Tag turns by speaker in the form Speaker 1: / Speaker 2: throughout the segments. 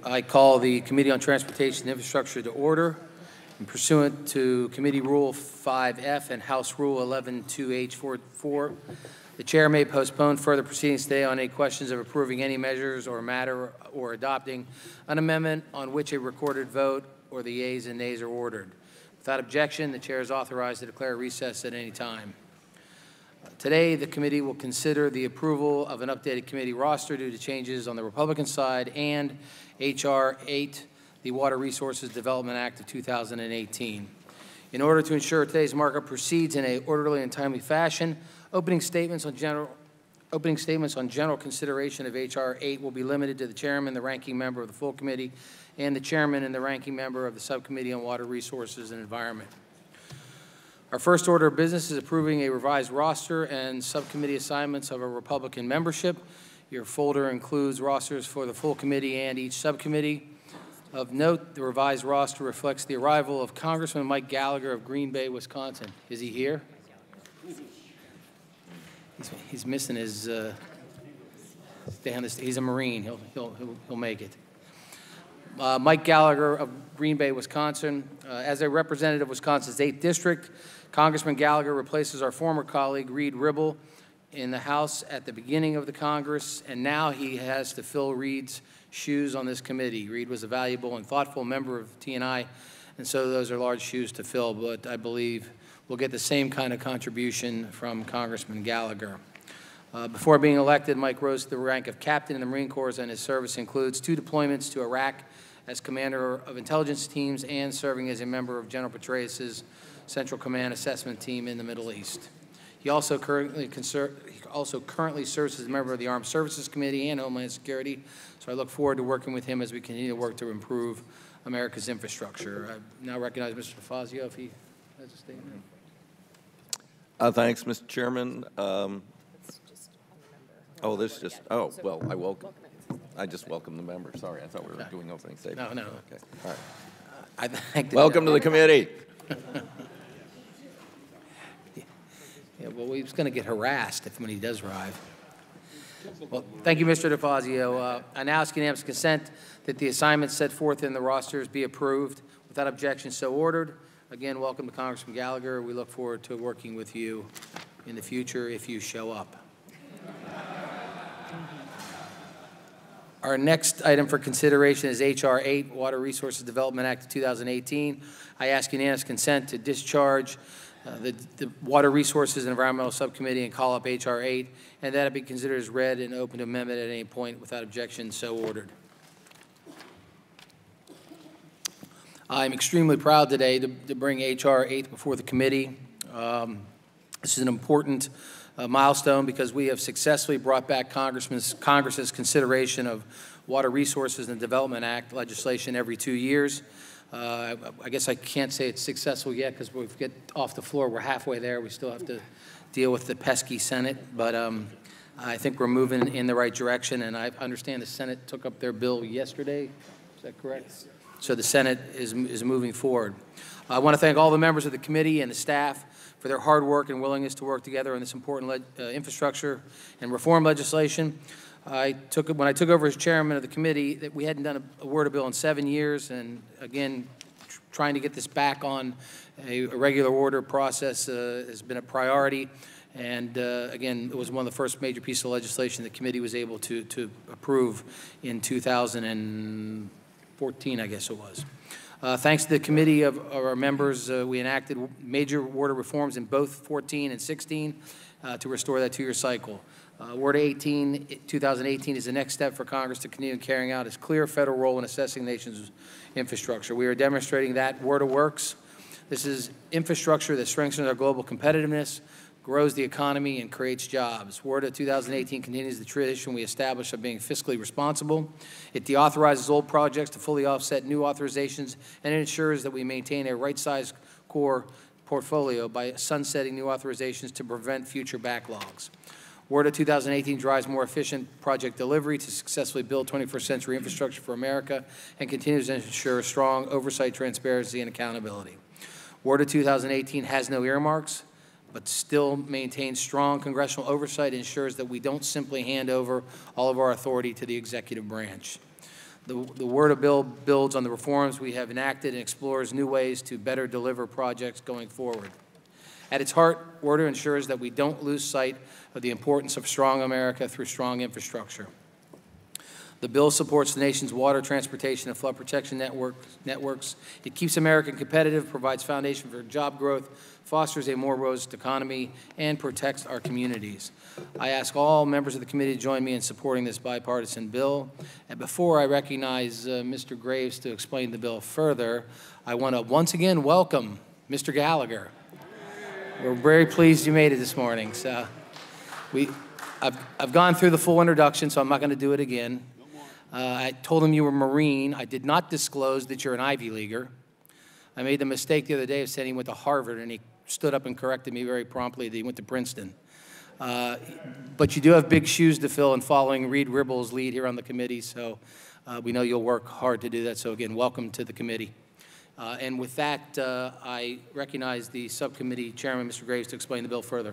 Speaker 1: I call the Committee on Transportation and Infrastructure to order. And pursuant to Committee Rule 5F and House Rule 11-2H44, the Chair may postpone further proceedings today on any questions of approving any measures or matter or adopting an amendment on which a recorded vote or the yeas and nays are ordered. Without objection, the Chair is authorized to declare recess at any time. Today, the committee will consider the approval of an updated committee roster due to changes on the Republican side and H.R. 8, the Water Resources Development Act of 2018. In order to ensure today's markup proceeds in an orderly and timely fashion, opening statements on general consideration of H.R. 8 will be limited to the chairman, the ranking member of the full committee, and the chairman and the ranking member of the subcommittee on Water Resources and Environment. Our first order of business is approving a revised roster and subcommittee assignments of a Republican membership. Your folder includes rosters for the full committee and each subcommittee. Of note, the revised roster reflects the arrival of Congressman Mike Gallagher of Green Bay, Wisconsin. Is he here? He's missing his he's a Marine. He'll make it. Mike Gallagher of Green Bay, Wisconsin. As a representative of Wisconsin's 8th District, Congressman Gallagher replaces our former colleague, Reed Ribble, in the House at the beginning of the Congress, and now he has to fill Reed's shoes on this committee. Reed was a valuable and thoughtful member of T&I, and so those are large shoes to fill, but I believe we'll get the same kind of contribution from Congressman Gallagher. Before being elected, Mike rose to the rank of captain in the Marine Corps, and his service includes 2 deployments to Iraq as commander of intelligence teams and serving as a member of General Petraeus' Central Command Assessment Team in the Middle East. He also currently serves as a member of the Armed Services Committee and Homeland Security, so I look forward to working with him as we continue to work to improve America's infrastructure. I now recognize Mr. DeFazio if he has a statement.
Speaker 2: Thanks, Mr. Chairman. I just welcome the members. Sorry, I thought we were doing opening statement.
Speaker 1: No.
Speaker 2: Okay. All right.
Speaker 1: I thank
Speaker 2: Welcome to the committee.
Speaker 1: Yeah, well, he's going to get harassed when he does arrive. Well, thank you, Mr. DeFazio. I now ask unanimous consent that the assignments set forth in the rosters be approved. Without objection, so ordered. Again, welcome to Congressman Gallagher. We look forward to working with you in the future if you show up. Our next item for consideration is H.R. 8, Water Resources Development Act of 2018. I ask unanimous consent to discharge the Water Resources and Environmental Subcommittee and call up H.R. 8, and that it be considered as read and open to amendment at any point. Without objection, so ordered. I'm extremely proud today to bring H.R. 8 before the committee. This is an important milestone because we have successfully brought back Congress's consideration of Water Resources and Development Act legislation every 2 years. I guess I can't say it's successful yet because we get off the floor. We're halfway there. We still have to deal with the pesky Senate, but I think we're moving in the right direction, and I understand the Senate took up their bill yesterday. Is that correct? Yes. So the Senate is moving forward. I want to thank all the members of the committee and the staff for their hard work and willingness to work together on this important infrastructure and reform legislation. When I took over as chairman of the committee, that we hadn't done a word of bill in 7 years, and again, trying to get this back on a regular order process has been a priority. And again, it was one of the first major pieces of legislation the committee was able to approve in 2014, I guess it was. Thanks to the committee of our members, we enacted major water reforms in both 14 and 16 to restore that 2-year cycle. WARDA 2018 is the next step for Congress to continue carrying out its clear federal role in assessing the nation's infrastructure. We are demonstrating that WARDA works. This is infrastructure that strengthens our global competitiveness, grows the economy, and creates jobs. WARDA 2018 continues the tradition we established of being fiscally responsible. It deauthorizes old projects to fully offset new authorizations, and it ensures that we maintain a right-sized core portfolio by sunsetting new authorizations to prevent future backlogs. WARDA 2018 drives more efficient project delivery to successfully build 21st century infrastructure for America and continues to ensure strong oversight, transparency, and accountability. WARDA 2018 has no earmarks, but still maintains strong congressional oversight and ensures that we don't simply hand over all of our authority to the executive branch. The Word of Bill builds on the reforms we have enacted and explores new ways to better deliver projects going forward. At its heart, WORDA ensures that we don't lose sight of the importance of strong America through strong infrastructure. The bill supports the nation's water, transportation, and flood protection networks. It keeps America competitive, provides foundation for job growth, fosters a more robust economy, and protects our communities. I ask all members of the committee to join me in supporting this bipartisan bill. And before I recognize Mr. Graves to explain the bill further, I want to once again welcome Mr. Gallagher. We're very pleased you made it this morning. So I've gone through the full introduction, so I'm not going to do it again. I told him you were Marine. I did not disclose that you're an Ivy Leaguer. I made the mistake the other day of saying he went to Harvard, and he stood up and corrected me very promptly that he went to Princeton. But you do have big shoes to fill in following Reed Ribble's lead here on the committee, so we know you'll work hard to do that. So again, welcome to the committee. And with that, I recognize the subcommittee chairman, Mr. Graves, to explain the bill further.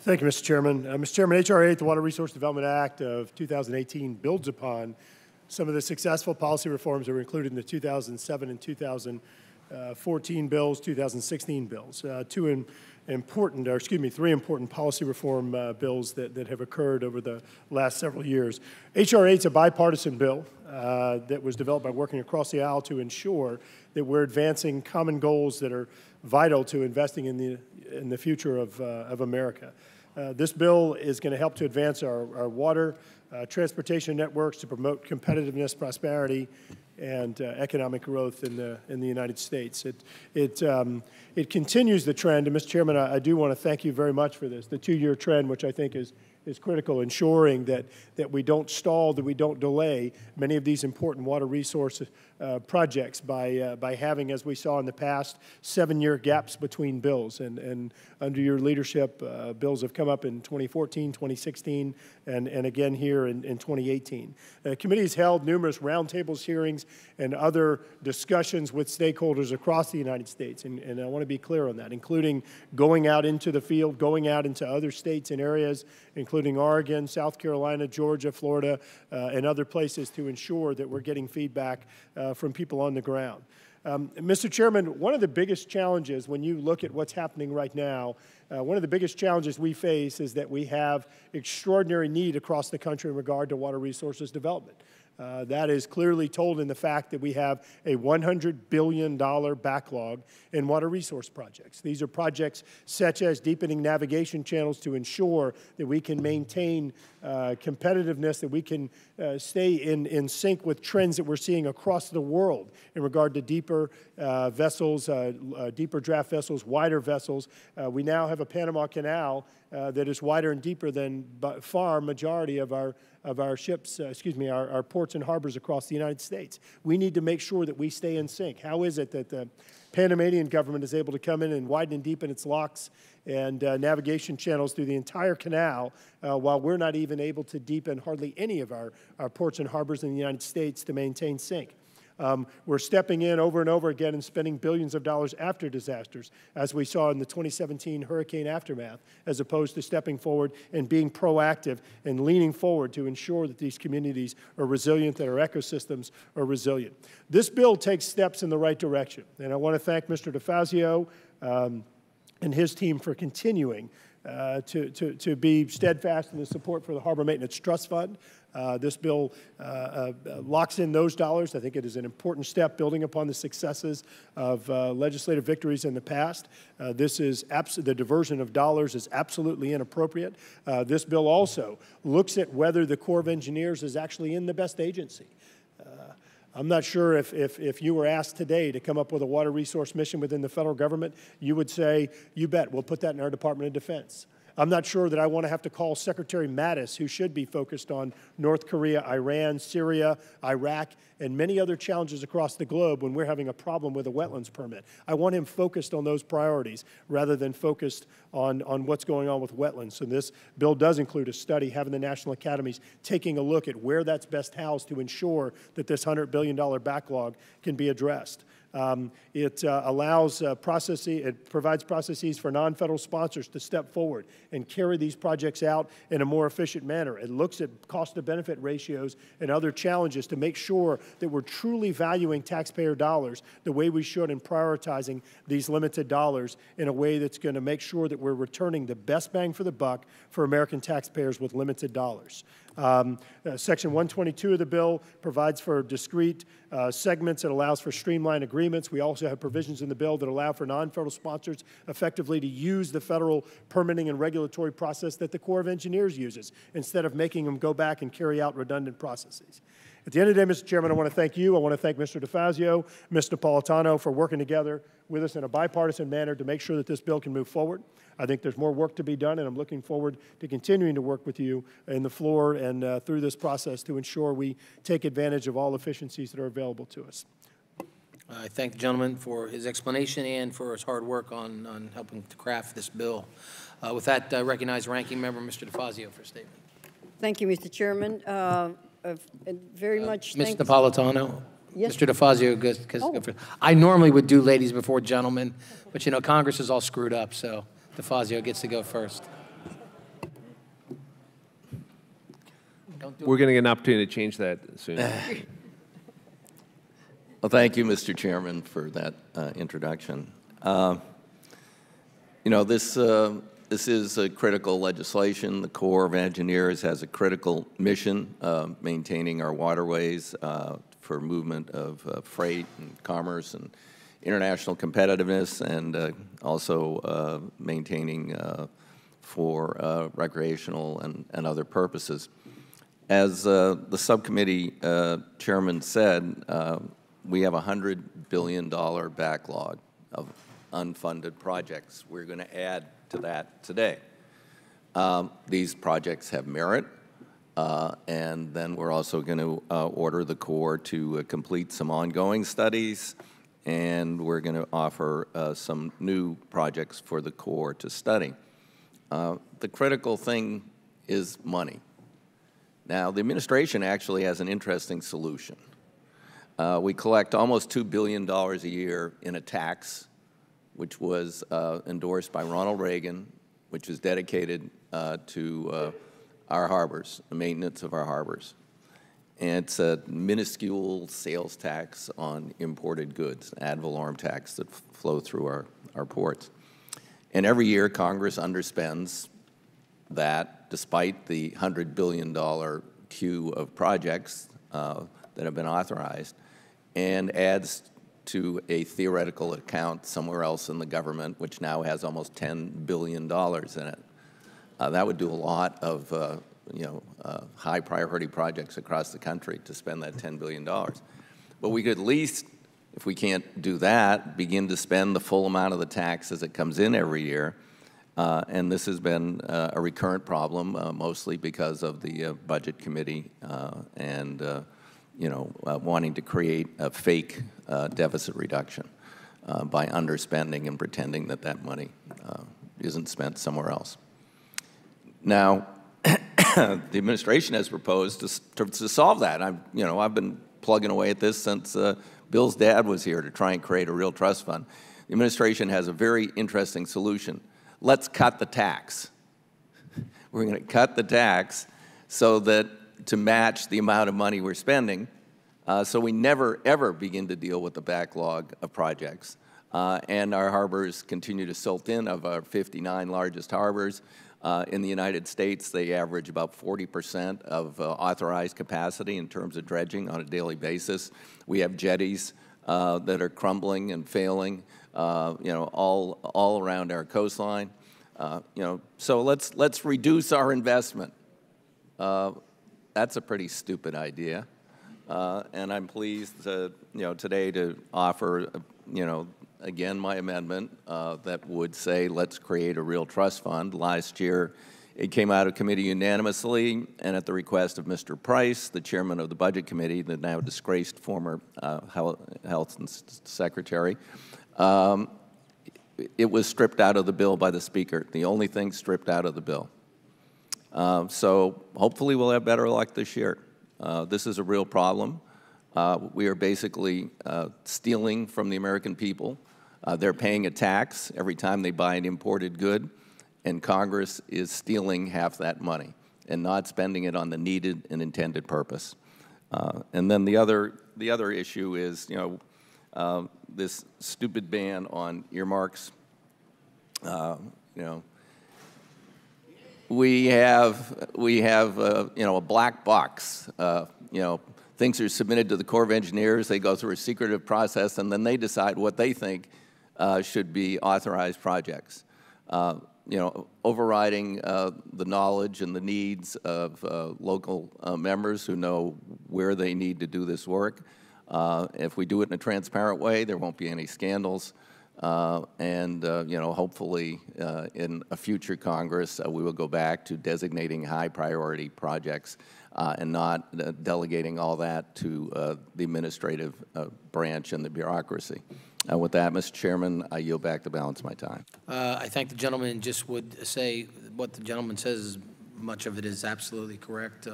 Speaker 3: Thank you, Mr. Chairman. Mr. Chairman, H.R. 8, the Water Resource Development Act of 2018, builds upon some of the successful policy reforms that were included in the 2007 and 2014 bills, 2016 bills. Three important policy reform bills that have occurred over the last several years. H.R. 8 is a bipartisan bill that was developed by working across the aisle to ensure that we're advancing common goals that are vital to investing in the future of America. This bill is going to help to advance our water, transportation networks to promote competitiveness, prosperity, and economic growth in the United States. It continues the trend, and Mr. Chairman, I do want to thank you very much for this, the two-year trend, which I think is critical, ensuring that we don't stall, that we don't delay many of these important water resource projects by having, as we saw in the past, 7-year gaps between bills. And under your leadership, bills have come up in 2014, 2016, and again here in 2018. The committee has held numerous roundtables, hearings, and other discussions with stakeholders across the United States, and I want to be clear on that, including going out into the field, going out into other states and areas, including Oregon, South Carolina, Georgia, Florida, and other places to ensure that we're getting feedback from people on the ground. Mr. Chairman, one of the biggest challenges when you look at what's happening right now, one of the biggest challenges we face is that we have extraordinary need across the country in regard to water resources development. That is clearly told in the fact that we have a $100 billion backlog in water resource projects. These are projects such as deepening navigation channels to ensure that we can maintain competitiveness, that we can stay in sync with trends that we're seeing across the world in regard to deeper vessels, deeper draft vessels, wider vessels. We now have a Panama Canal that is wider and deeper than by far majority of our ships, our ports and harbors across the United States. We need to make sure that we stay in sync. How is it that the Panamanian government is able to come in and widen and deepen its locks and navigation channels through the entire canal while we're not even able to deepen hardly any of our ports and harbors in the United States to maintain sync? We're stepping in over and over again and spending billions of dollars after disasters, as we saw in the 2017 hurricane aftermath, as opposed to stepping forward and being proactive and leaning forward to ensure that these communities are resilient, that our ecosystems are resilient. This bill takes steps in the right direction, and I want to thank Mr. DeFazio and his team for continuing to be steadfast in the support for the Harbor Maintenance Trust Fund. This bill locks in those dollars. I think it is an important step building upon the successes of legislative victories in the past. The diversion of dollars is absolutely inappropriate. This bill also looks at whether the Corps of Engineers is actually in the best agency. I'm not sure if you were asked today to come up with a water resource mission within the federal government, you would say, you bet, we'll put that in our Department of Defense. I'm not sure that I want to have to call Secretary Mattis, who should be focused on North Korea, Iran, Syria, Iraq, and many other challenges across the globe when we're having a problem with a wetlands permit. I want him focused on those priorities rather than focused on what's going on with wetlands. So this bill does include a study having the national academies taking a look at where that's best housed to ensure that this $100 billion backlog can be addressed. It provides processes for non-federal sponsors to step forward and carry these projects out in a more efficient manner. It looks at cost-to-benefit ratios and other challenges to make sure that we're truly valuing taxpayer dollars the way we should in prioritizing these limited dollars in a way that's going to make sure that we're returning the best bang for the buck for American taxpayers with limited dollars. Section 122 of the bill provides for discrete segments. It allows for streamlined agreements. We also have provisions in the bill that allow for non-federal sponsors effectively to use the federal permitting and regulatory process that the Corps of Engineers uses instead of making them go back and carry out redundant processes. At the end of the day, Mr. Chairman, I want to thank you. I want to thank Mr. DeFazio, Ms. Napolitano for working together with us in a bipartisan manner to make sure that this bill can move forward. I think there's more work to be done, and I'm looking forward to continuing to work with you in the floor and through this process to ensure we take advantage of all efficiencies that are available to us.
Speaker 1: I thank the gentleman for his explanation and for his hard work on helping to craft this bill. With that, I recognize Ranking Member Mr. DeFazio for a statement.
Speaker 4: Thank you, Mr. Chairman. Very much
Speaker 1: Ms.
Speaker 4: thanks.
Speaker 1: Napolitano?
Speaker 4: Yes.
Speaker 1: Mr. DeFazio, I normally would do ladies before gentlemen, but you know, Congress is all screwed up, so DeFazio gets to go first.
Speaker 5: We're going to get an opportunity to change that soon.
Speaker 2: Well, thank you, Mr. Chairman, for that introduction. You know, this is a critical legislation. The Corps of Engineers has a critical mission, maintaining our waterways for movement of freight and commerce and international competitiveness, and also maintaining for recreational and other purposes. As the subcommittee chairman said, we have a $100 billion backlog of unfunded projects. We're going to add to that today. These projects have merit, and then we're also going to order the Corps to complete some ongoing studies, and we're going to offer some new projects for the Corps to study. The critical thing is money. Now, the administration actually has an interesting solution. We collect almost $2 billion a year in a tax, which was endorsed by Ronald Reagan, which is dedicated to our harbors, the maintenance of our harbors. And it's a minuscule sales tax on imported goods, ad valorem tax that flow through our ports. And every year, Congress underspends that, despite the $100 billion queue of projects that have been authorized, and adds to a theoretical account somewhere else in the government, which now has almost $10 billion in it. That would do a lot of high priority projects across the country to spend that $10 billion. But we could at least, if we can't do that, begin to spend the full amount of the tax as it comes in every year. And this has been a recurrent problem, mostly because of the Budget Committee and wanting to create a fake deficit reduction by underspending and pretending that that money isn't spent somewhere else. Now, the administration has proposed to solve that. I've been plugging away at this since Bill's dad was here to try and create a real trust fund. The administration has a very interesting solution. Let's cut the tax. We're going to cut the tax so that to match the amount of money we're spending, so we never, ever begin to deal with the backlog of projects. And our harbors continue to silt in. Of our 59 largest harbors in the United States, they average about 40% of authorized capacity in terms of dredging on a daily basis. We have jetties that are crumbling and failing, all around our coastline. So let's reduce our investment. That's a pretty stupid idea, and I'm pleased today to offer again my amendment that would say let's create a real trust fund. Last year, it came out of committee unanimously, and at the request of Mr. Price, the chairman of the Budget Committee, the now disgraced former Health Secretary. It was stripped out of the bill by the Speaker, the only thing stripped out of the bill. So hopefully we'll have better luck this year. This is a real problem. We are basically stealing from the American people. They're paying a tax every time they buy an imported good, and Congress is stealing half that money and not spending it on the needed and intended purpose. And then the other issue is, this stupid ban on earmarks. We have a black box. Things are submitted to the Corps of Engineers. They go through a secretive process, and then they decide what they think should be authorized projects. Overriding the knowledge and the needs of local members who know where they need to do this work. If we do it in a transparent way, there won't be any scandals. Hopefully in a future Congress, we will go back to designating high priority projects and not delegating all that to the administrative branch and the bureaucracy. With that, Mr. Chairman, I yield back the balance of my time.
Speaker 1: I thank the gentleman and just would say what the gentleman says, much of it is absolutely correct.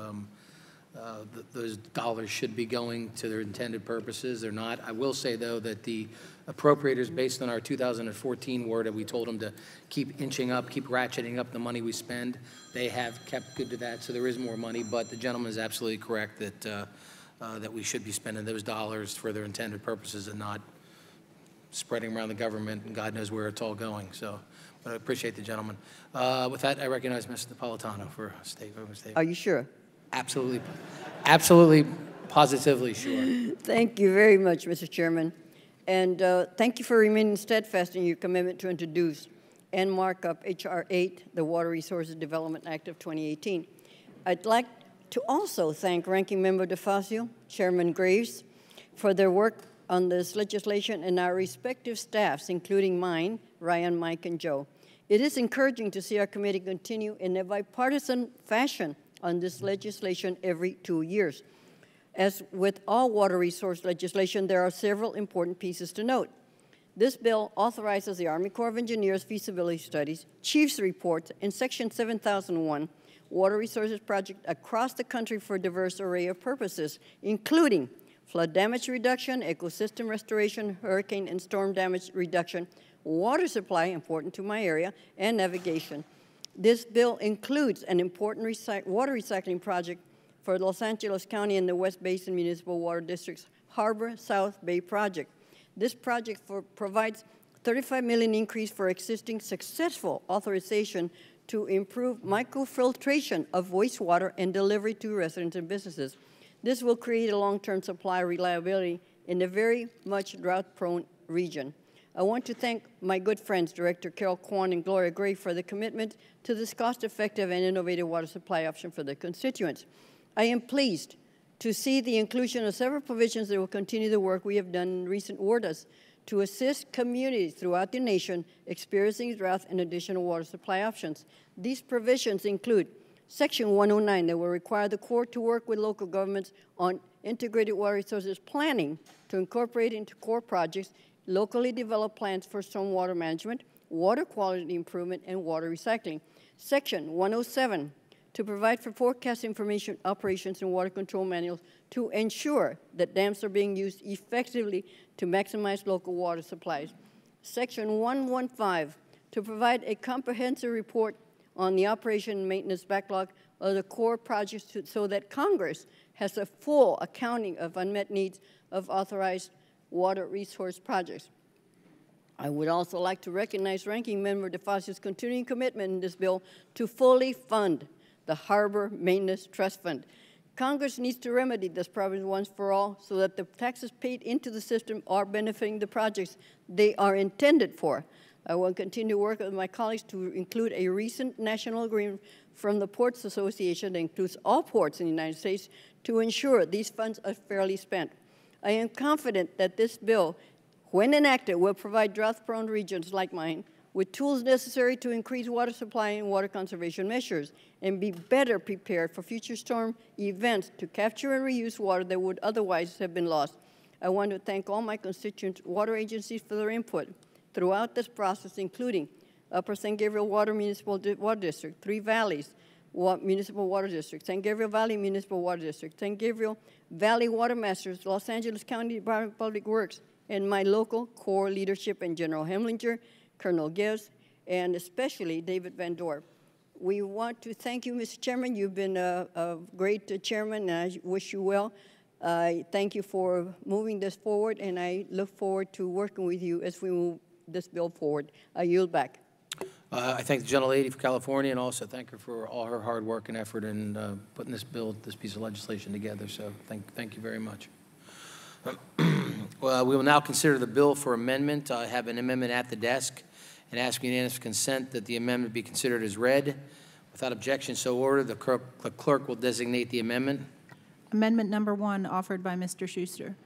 Speaker 1: Those dollars should be going to their intended purposes. They're not. I will say, though, that the appropriators, based on our 2014 word, we told them to keep inching up, keep ratcheting up the money we spend. They have kept good to that, so there is more money. But the gentleman is absolutely correct that that we should be spending those dollars for their intended purposes and not spreading around the government, and God knows where it's all going. So, but I appreciate the gentleman. With that, I recognize Mr. Napolitano for a statement.
Speaker 4: Are you sure?
Speaker 1: Absolutely, absolutely, positively sure.
Speaker 4: Thank you very much, Mr. Chairman. And thank you for remaining steadfast in your commitment to introduce and mark up H.R. 8, the Water Resources Development Act of 2018. I'd like to also thank Ranking Member DeFazio, Chairman Graves, for their work on this legislation and our respective staffs, including mine, Ryan, Mike, and Joe. It is encouraging to see our committee continue in a bipartisan fashion on this legislation every 2 years. As with all water resource legislation, there are several important pieces to note. This bill authorizes the Army Corps of Engineers feasibility studies, chief's reports, and Section 7001 water resources project across the country for a diverse array of purposes, including flood damage reduction, ecosystem restoration, hurricane and storm damage reduction, water supply, important to my area, and navigation. This bill includes an important water recycling project for Los Angeles County and the West Basin Municipal Water District's Harbor South Bay project. This project provides $35 million increase for existing successful authorization to improve microfiltration of wastewater and delivery to residents and businesses. This will create a long-term supply reliability in a very much drought-prone region. I want to thank my good friends, Director Carol Kwan and Gloria Gray, for the commitment to this cost-effective and innovative water supply option for their constituents. I am pleased to see the inclusion of several provisions that will continue the work we have done in recent WRDAs to assist communities throughout the nation experiencing drought and additional water supply options. These provisions include Section 109 that will require the Corps to work with local governments on integrated water resources planning to incorporate into Corps projects locally developed plans for stormwater management, water quality improvement, and water recycling. Section 107 to provide for forecast information operations and water control manuals to ensure that dams are being used effectively to maximize local water supplies. Section 115 to provide a comprehensive report on the operation and maintenance backlog of the Corps projects so that Congress has a full accounting of unmet needs of authorized water resource projects. I would also like to recognize Ranking Member DeFazio's continuing commitment in this bill to fully fund the Harbor Maintenance Trust Fund. Congress needs to remedy this problem once for all so that the taxes paid into the system are benefiting the projects they are intended for. I will continue to work with my colleagues to include a recent national agreement from the Ports Association that includes all ports in the United States to ensure these funds are fairly spent. I am confident that this bill, when enacted, will provide drought-prone regions like mine with tools necessary to increase water supply and water conservation measures and be better prepared for future storm events to capture and reuse water that would otherwise have been lost. I want to thank all my constituent water agencies for their input throughout this process, including Upper St. Gabriel Water Municipal Water District, Three Valleys, Municipal Water District, San Gabriel Valley Municipal Water District, San Gabriel Valley Water Masters, Los Angeles County Department of Public Works, and my local core leadership and General Hemlinger, Colonel Gibbs, and especially David Van Dorp. We want to thank you, Mr. Chairman. You've been a great chairman, and I wish you well. Thank you for moving this forward, and I look forward to working with you as we move this bill forward. I yield back.
Speaker 1: I thank the gentlelady for California, and also thank her for all her hard work and effort in putting this piece of legislation together. So thank you very much. Well, we will now consider the bill for amendment. I have an amendment at the desk and ask unanimous consent that the amendment be considered as read. Without objection, so ordered. The clerk will designate the amendment.
Speaker 6: Amendment number 1, offered by Mr. Schuster.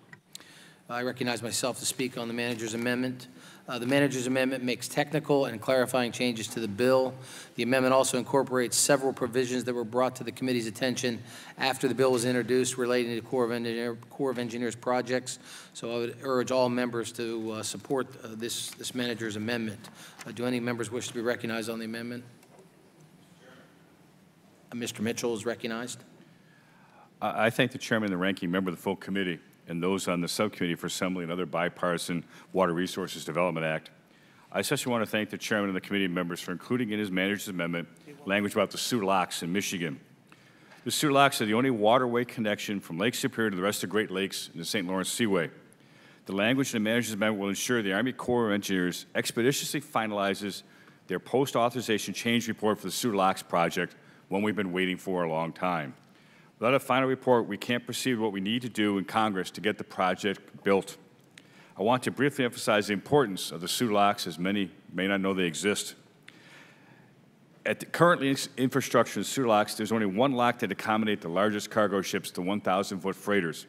Speaker 1: I recognize myself to speak on the manager's amendment. The manager's amendment makes technical and clarifying changes to the bill. The amendment also incorporates several provisions that were brought to the committee's attention after the bill was introduced relating to Corps of Engineers projects. So I would urge all members to support this manager's amendment. Do any members wish to be recognized on the amendment? Mr. Mitchell is recognized.
Speaker 7: I thank the chairman and the ranking member of the full committee and those on the subcommittee for assembling another bipartisan Water Resources Development Act. I especially want to thank the chairman and the committee members for including in his manager's amendment language about the Soo Locks in Michigan. The Soo Locks are the only waterway connection from Lake Superior to the rest of the Great Lakes in the St. Lawrence Seaway. The language in the manager's amendment will ensure the Army Corps of Engineers expeditiously finalizes their post-authorization change report for the Soo Locks project, one we've been waiting for a long time. Without a final report, we can't proceed with what we need to do in Congress to get the project built. I want to briefly emphasize the importance of the Soo Locks, as many may not know they exist. At the current infrastructure in Soo Locks, there's only one lock that accommodate the largest cargo ships, the 1,000-foot freighters.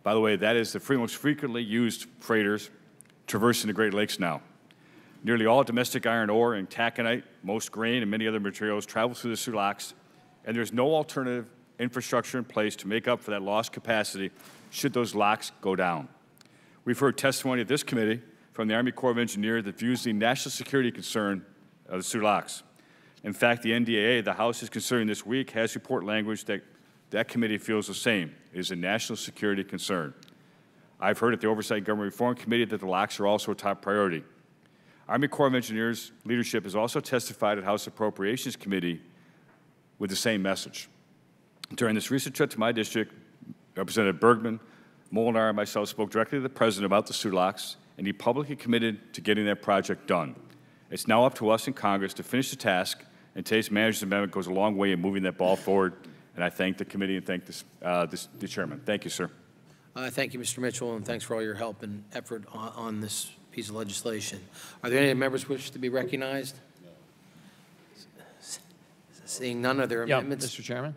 Speaker 7: By the way, that is the most frequently used freighters traversing the Great Lakes now. Nearly all domestic iron ore and taconite, most grain, and many other materials travel through the Soo Locks, and there's no alternative infrastructure in place to make up for that lost capacity should those locks go down. We've heard testimony at this committee from the Army Corps of Engineers that views the national security concern of the Soo Locks. In fact, the NDAA, the House is considering this week, has report language that committee feels the same. It is a national security concern. I've heard at the Oversight and Government Reform Committee that the locks are also a top priority. Army Corps of Engineers leadership has also testified at House Appropriations Committee with the same message. During this recent trip to my district, Representative Bergman, Molnar, and myself spoke directly to the President about the Soo Locks, and he publicly committed to getting that project done. It's now up to us in Congress to finish the task, and today's manager's amendment goes a long way in moving that ball forward, and I thank the committee and thank the chairman. Thank you, sir.
Speaker 1: Thank you, Mr. Mitchell, and thanks for all your help and effort on this piece of legislation. Are there any members wish to be recognized? No. Seeing none, are there amendments?
Speaker 8: Mr. Chairman?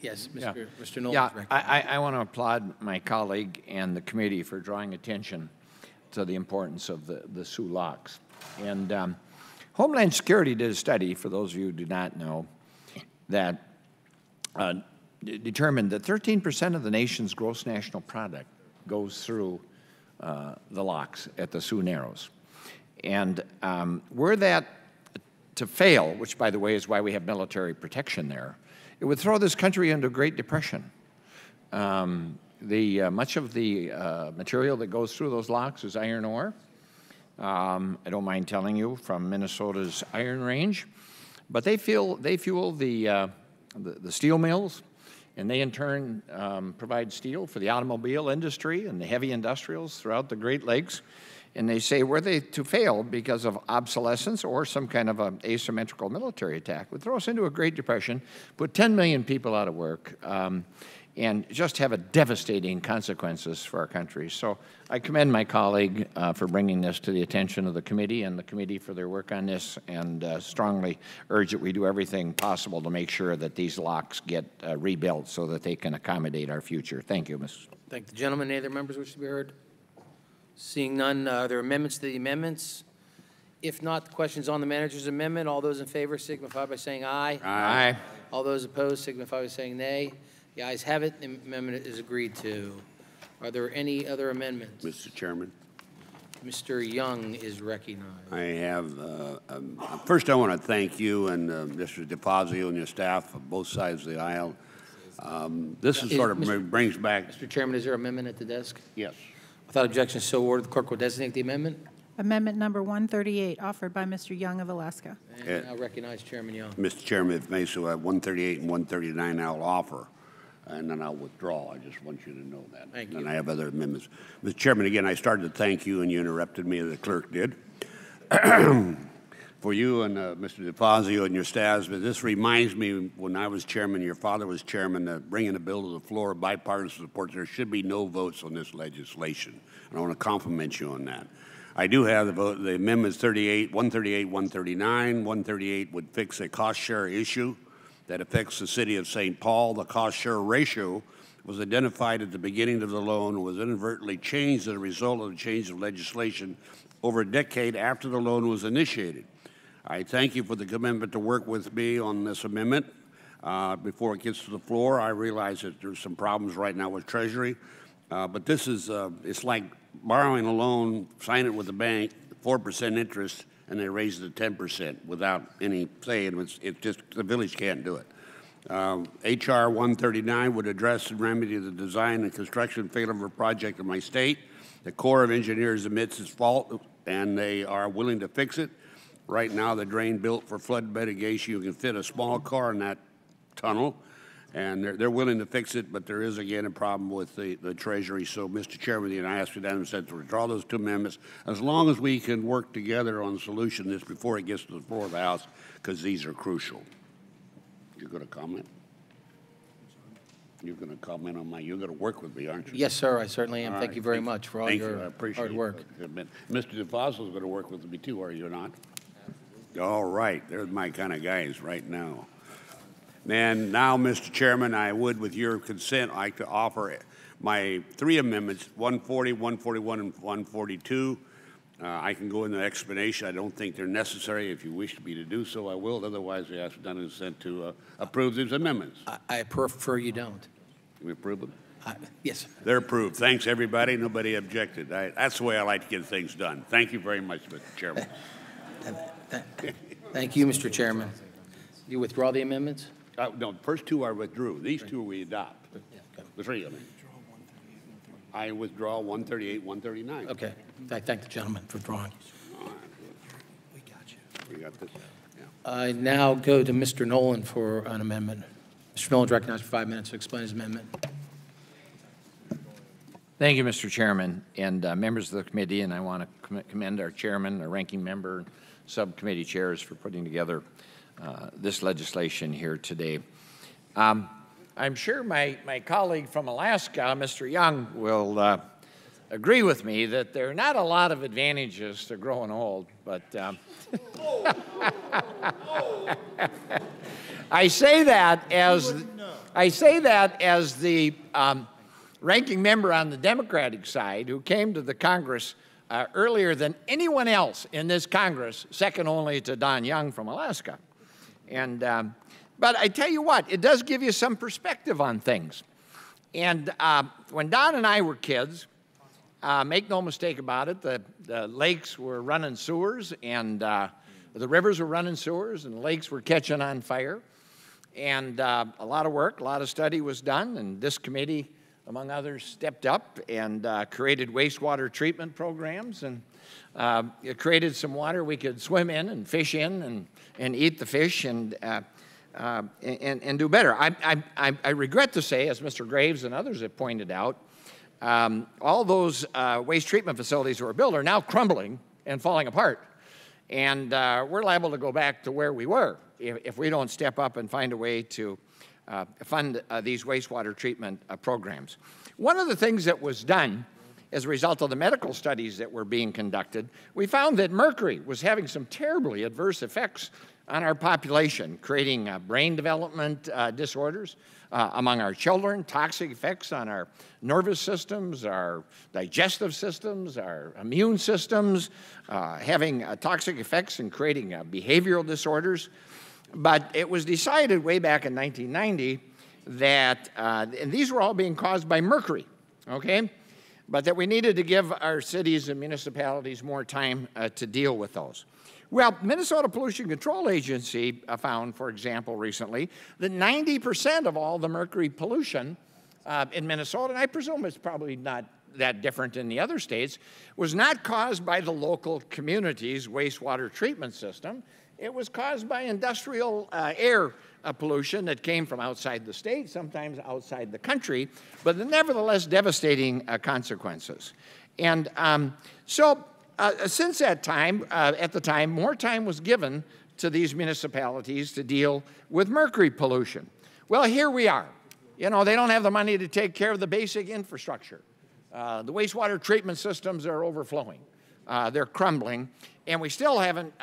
Speaker 1: Yes, Mr. Nolan.
Speaker 8: Yeah, I want to applaud my colleague and the committee for drawing attention to the importance of the Soo Locks. And Homeland Security did a study, for those of you who do not know, that determined that 13% of the nation's gross national product goes through the locks at the Soo Narrows. And were that to fail, which, by the way, is why we have military protection there, it would throw this country into a Great Depression. Much of the material that goes through those locks is iron ore. I don't mind telling you, from Minnesota's Iron Range. But they fuel the steel mills, and they in turn provide steel for the automobile industry and the heavy industrials throughout the Great Lakes. And they say, were they to fail because of obsolescence or some kind of an asymmetrical military attack, would throw us into a Great Depression, put 10 million people out of work, and just have a devastating consequences for our country. So I commend my colleague for bringing this to the attention of the committee and the committee for their work on this, and strongly urge that we do everything possible to make sure that these locks get rebuilt so that they can accommodate our future. Thank you, Mr.
Speaker 1: Thank the gentleman. Any other members wish to be heard? Seeing none, are there amendments to the amendments? If not, the question's on the manager's amendment. All those in favor signify by saying aye.
Speaker 8: Aye.
Speaker 1: All those opposed signify by saying nay. The ayes have it. The amendment is agreed to. Are there any other amendments?
Speaker 9: Mr. Chairman.
Speaker 1: Mr. Young is recognized.
Speaker 9: I have, first I want to thank you and Mr. DeFazio and your staff on both sides of the aisle. This is sort of brings back.
Speaker 1: Mr. Chairman, is there an amendment at the desk?
Speaker 9: Yes.
Speaker 1: Without objection, so ordered. The clerk will designate the amendment.
Speaker 6: Amendment number 138, offered by Mr. Young of Alaska.
Speaker 1: And I recognize Chairman Young.
Speaker 9: Mr. Chairman, if may, so 138 and 139 I'll offer, and then I'll withdraw. I just want you to know that.
Speaker 1: Thank you.
Speaker 9: And I have other amendments. Mr. Chairman, again, I started to thank you, and you interrupted me, as the clerk did. For you and Mr. DeFazio and your staffs, but this reminds me when I was chairman, your father was chairman, bringing a bill to the floor, bipartisan support. There should be no votes on this legislation. And I want to compliment you on that. I do have the vote. The amendments 138, 139. 138 would fix a cost share issue that affects the city of St. Paul. The cost share ratio was identified at the beginning of the loan and was inadvertently changed as a result of the change of legislation over a decade after the loan was initiated. I thank you for the commitment to work with me on this amendment. Before it gets to the floor, I realize that there's some problems right now with Treasury, but this is, it's like borrowing a loan, sign it with the bank, 4% interest, and they raise it to 10% without any say, and it's just, the village can't do it. H.R. 139 would address and remedy the design and construction failure of a project in my state. The Corps of Engineers admits its fault, and they are willing to fix it. Right now, the drain built for flood mitigation, you can fit a small car in that tunnel, and they're willing to fix it, but there is, again, a problem with the Treasury. So, Mr. Chairman, I ask you to withdraw those two amendments, as long as we can work together on the solution this before it gets to the floor of the House, because these are crucial. You're going to comment? You're going to comment on you're going to work with me, aren't you?
Speaker 1: Yes, sir, I certainly am.
Speaker 9: All
Speaker 1: Thank
Speaker 9: right.
Speaker 1: you very much for all your hard work.
Speaker 9: Mr. DeFazio is going to work with me too, are you not? All right, they're my kind of guys right now. And now, Mr. Chairman, I would, with your consent, like to offer my three amendments, 140, 141, and 142. I can go into the explanation. I don't think they're necessary. If you wish me to do so, I will. Otherwise, I ask done and consent to approve these amendments.
Speaker 1: I prefer you don't.
Speaker 9: We approve them?
Speaker 1: Yes.
Speaker 9: They're approved. Thanks, everybody. Nobody objected. That's the way I like to get things done. Thank you very much, Mr. Chairman.
Speaker 1: Thank you, Mr. Chairman. You withdraw the amendments?
Speaker 9: No, the first two I withdrew. These two we adopt. The three of them. I withdraw 138, 139.
Speaker 1: Okay. I thank the gentleman for withdrawing.
Speaker 9: We got you. We got this. Yeah.
Speaker 1: I now go to Mr. Nolan for an amendment. Mr. Nolan is recognized for 5 minutes to explain his amendment.
Speaker 8: Thank you, Mr. Chairman, and members of the committee, and I want to commend our chairman, our ranking member, subcommittee chairs for putting together this legislation here today. I'm sure my colleague from Alaska, Mr. Young, will agree with me that there are not a lot of advantages to growing old, but I say that as the ranking member on the Democratic side who came to the Congress earlier than anyone else in this Congress, second only to Don Young from Alaska. And, but I tell you what, it does give you some perspective on things. And when Don and I were kids, make no mistake about it, the lakes were running sewers, and the rivers were running sewers, and the lakes were catching on fire. And a lot of work, a lot of study was done, and this committee, among others, stepped up and created wastewater treatment programs, and it created some water we could swim in and fish in and eat the fish and do better. I regret to say, as Mr. Graves and others have pointed out, all those waste treatment facilities that were built are now crumbling and falling apart. And we're liable to go back to where we were if we don't step up and find a way to fund these wastewater treatment programs. One of the things that was done as a result of the medical studies that were being conducted, we found that mercury was having some terribly adverse effects on our population, creating brain development disorders among our children, toxic effects on our nervous systems, our digestive systems, our immune systems, having toxic effects and creating behavioral disorders. But it was decided way back in 1990 that, and these were all being caused by mercury, okay? but that we needed to give our cities and municipalities more time to deal with those. Well, Minnesota Pollution Control Agency found, for example, recently, that 90% of all the mercury pollution in Minnesota, and I presume it's probably not that different in the other states, was not caused by the local community's wastewater treatment system. It was caused by industrial air pollution that came from outside the state, sometimes outside the country, but nevertheless devastating consequences. And since that time, at the time, more time was given to these municipalities to deal with mercury pollution. Well, here we are. You know, they don't have the money to take care of the basic infrastructure. The wastewater treatment systems are overflowing. They're crumbling, and we still haven't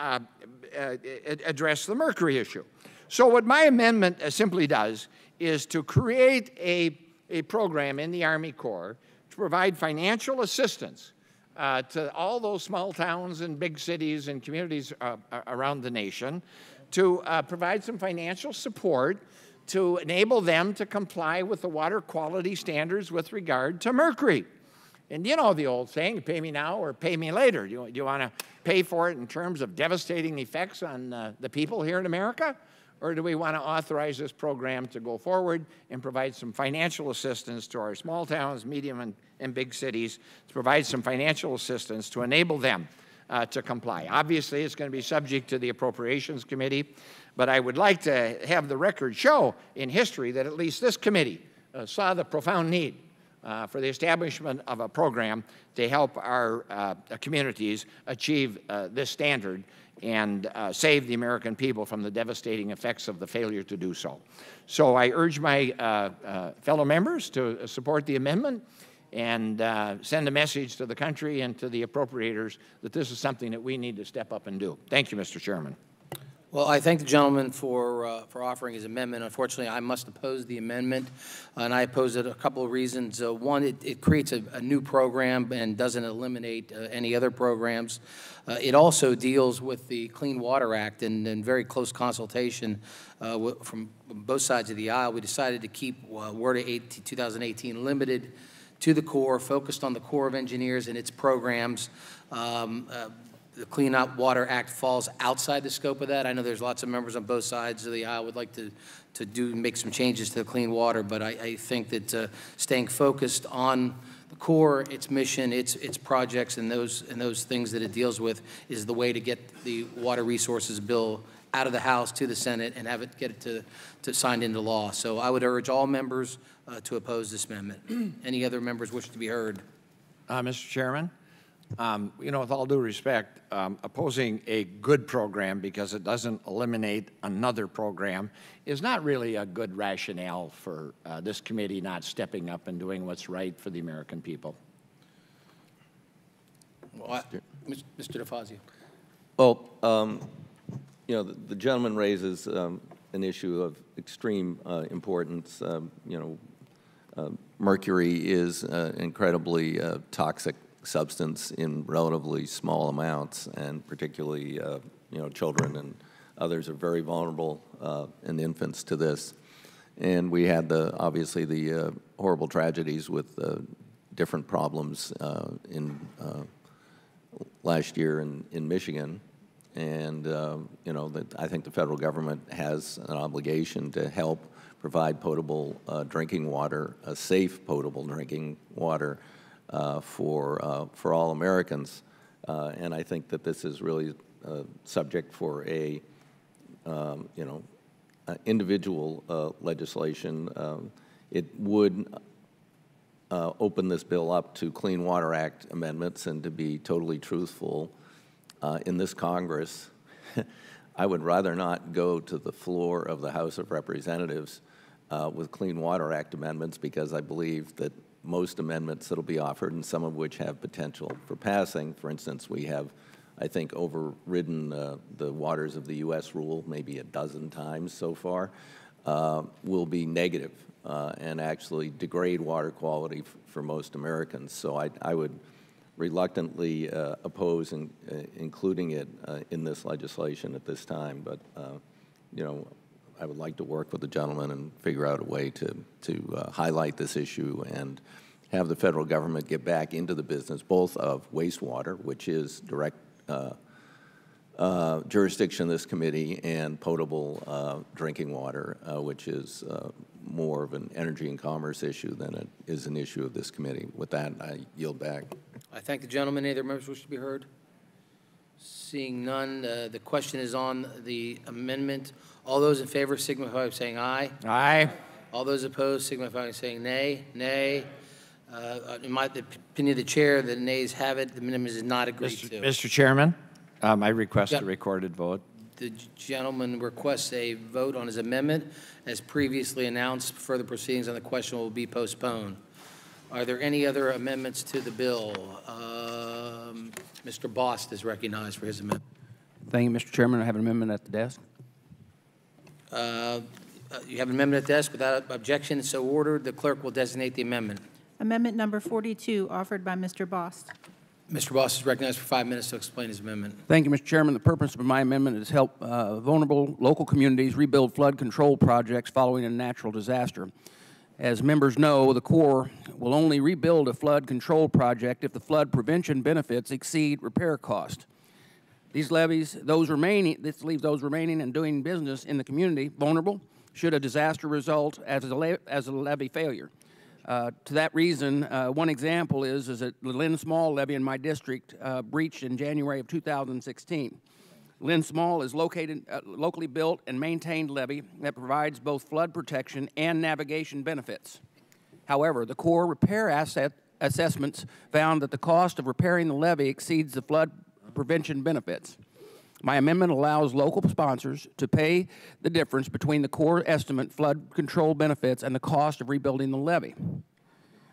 Speaker 8: addressed the mercury issue. So what my amendment simply does is to create a program in the Army Corps to provide financial assistance to all those small towns and big cities and communities around the nation, to provide some financial support to enable them to comply with the water quality standards with regard to mercury. And you know the old saying, pay me now or pay me later. Do you want to pay for it in terms of devastating effects on the people here in America? Or do we want to authorize this program to go forward and provide some financial assistance to our small towns, medium and big cities, to provide some financial assistance to enable them to comply? Obviously, it's going to be subject to the Appropriations Committee, but I would like to have the record show in history that at least this committee saw the profound need for the establishment of a program to help our communities achieve this standard and save the American people from the devastating effects of the failure to do so. So I urge my fellow members to support the amendment and send a message to the country and to the appropriators that this is something that we need to step up and do. Thank you, Mr. Chairman.
Speaker 1: Well, I thank the gentleman for offering his amendment. Unfortunately, I must oppose the amendment, and I oppose it a couple of reasons. One, it creates a new program and doesn't eliminate any other programs. It also deals with the Clean Water Act, and in very close consultation from both sides of the aisle, we decided to keep WRDA 2018 limited to the Corps, focused on the Corps of Engineers and its programs. The Clean Water Act falls outside the scope of that. I know there's lots of members on both sides of the aisle would like to make some changes to the clean water, but I think that staying focused on the Corps, its mission, its projects, and those things that it deals with is the way to get the Water Resources Bill out of the House to the Senate and get it to signed into law. So I would urge all members to oppose this amendment. Any other members wish to be heard?
Speaker 8: Mr. Chairman? You know, with all due respect, opposing a good program because it doesn't eliminate another program is not really a good rationale for this committee not stepping up and doing what's right for the American people.
Speaker 1: Well, Mr. DeFazio.
Speaker 2: Well, you know, the gentleman raises an issue of extreme importance. You know, mercury is incredibly toxic substance in relatively small amounts, and particularly, you know, children and others are very vulnerable, and infants to this. And we had obviously the horrible tragedies with different problems in last year in Michigan. And, you know, I think the federal government has an obligation to help provide potable drinking water, safe potable drinking water for all Americans. And I think that this is really subject for a, you know, individual legislation. It would open this bill up to Clean Water Act amendments, and to be totally truthful, in this Congress, I would rather not go to the floor of the House of Representatives with Clean Water Act amendments, because I believe that most amendments that will be offered, and some of which have potential for passing, for instance, we have, I think, overridden the Waters of the U.S. rule maybe a dozen times so far, will be negative and actually degrade water quality for most Americans. So I would reluctantly oppose including it in this legislation at this time. But, you know, I would like to work with the gentleman and figure out a way to highlight this issue and have the federal government get back into the business, both of wastewater, which is direct jurisdiction of this committee, and potable drinking water, which is more of an energy and commerce issue than it is an issue of this committee. With that, I yield back.
Speaker 1: I thank the gentleman. Any other members wish to be heard? Seeing none, the question is on the amendment. All those in favor signify by saying aye.
Speaker 8: Aye.
Speaker 1: All those opposed signify by saying nay. Nay. In my opinion of the chair, the nays have it. The amendment is not agreed to.
Speaker 8: Mr. Chairman, I request
Speaker 1: Yep.
Speaker 8: a recorded vote.
Speaker 1: The gentleman requests a vote on his amendment. As previously announced, further proceedings on the question will be postponed. Are there any other amendments to the bill? Mr. Bost is recognized for his amendment.
Speaker 10: Thank you, Mr. Chairman. I have an amendment at the desk.
Speaker 1: You have an amendment at desk without objection, so ordered. The clerk will designate the amendment.
Speaker 6: Amendment number 42, offered by Mr. Bost.
Speaker 1: Mr. Bost is recognized for 5 minutes to explain his amendment.
Speaker 10: Thank you, Mr. Chairman. The purpose of my amendment is to help vulnerable local communities rebuild flood control projects following a natural disaster. As members know, the Corps will only rebuild a flood control project if the flood prevention benefits exceed repair cost. These levies, this leaves those remaining and doing business in the community vulnerable should a disaster result as a levee failure. To that reason, one example is that the Lynn Small levee in my district breached in January of 2016. Lynn Small is locally built and maintained levee that provides both flood protection and navigation benefits. However, the Corps repair assessments found that the cost of repairing the levee exceeds the flood prevention benefits. My amendment allows local sponsors to pay the difference between the Corps estimate flood control benefits and the cost of rebuilding the levee.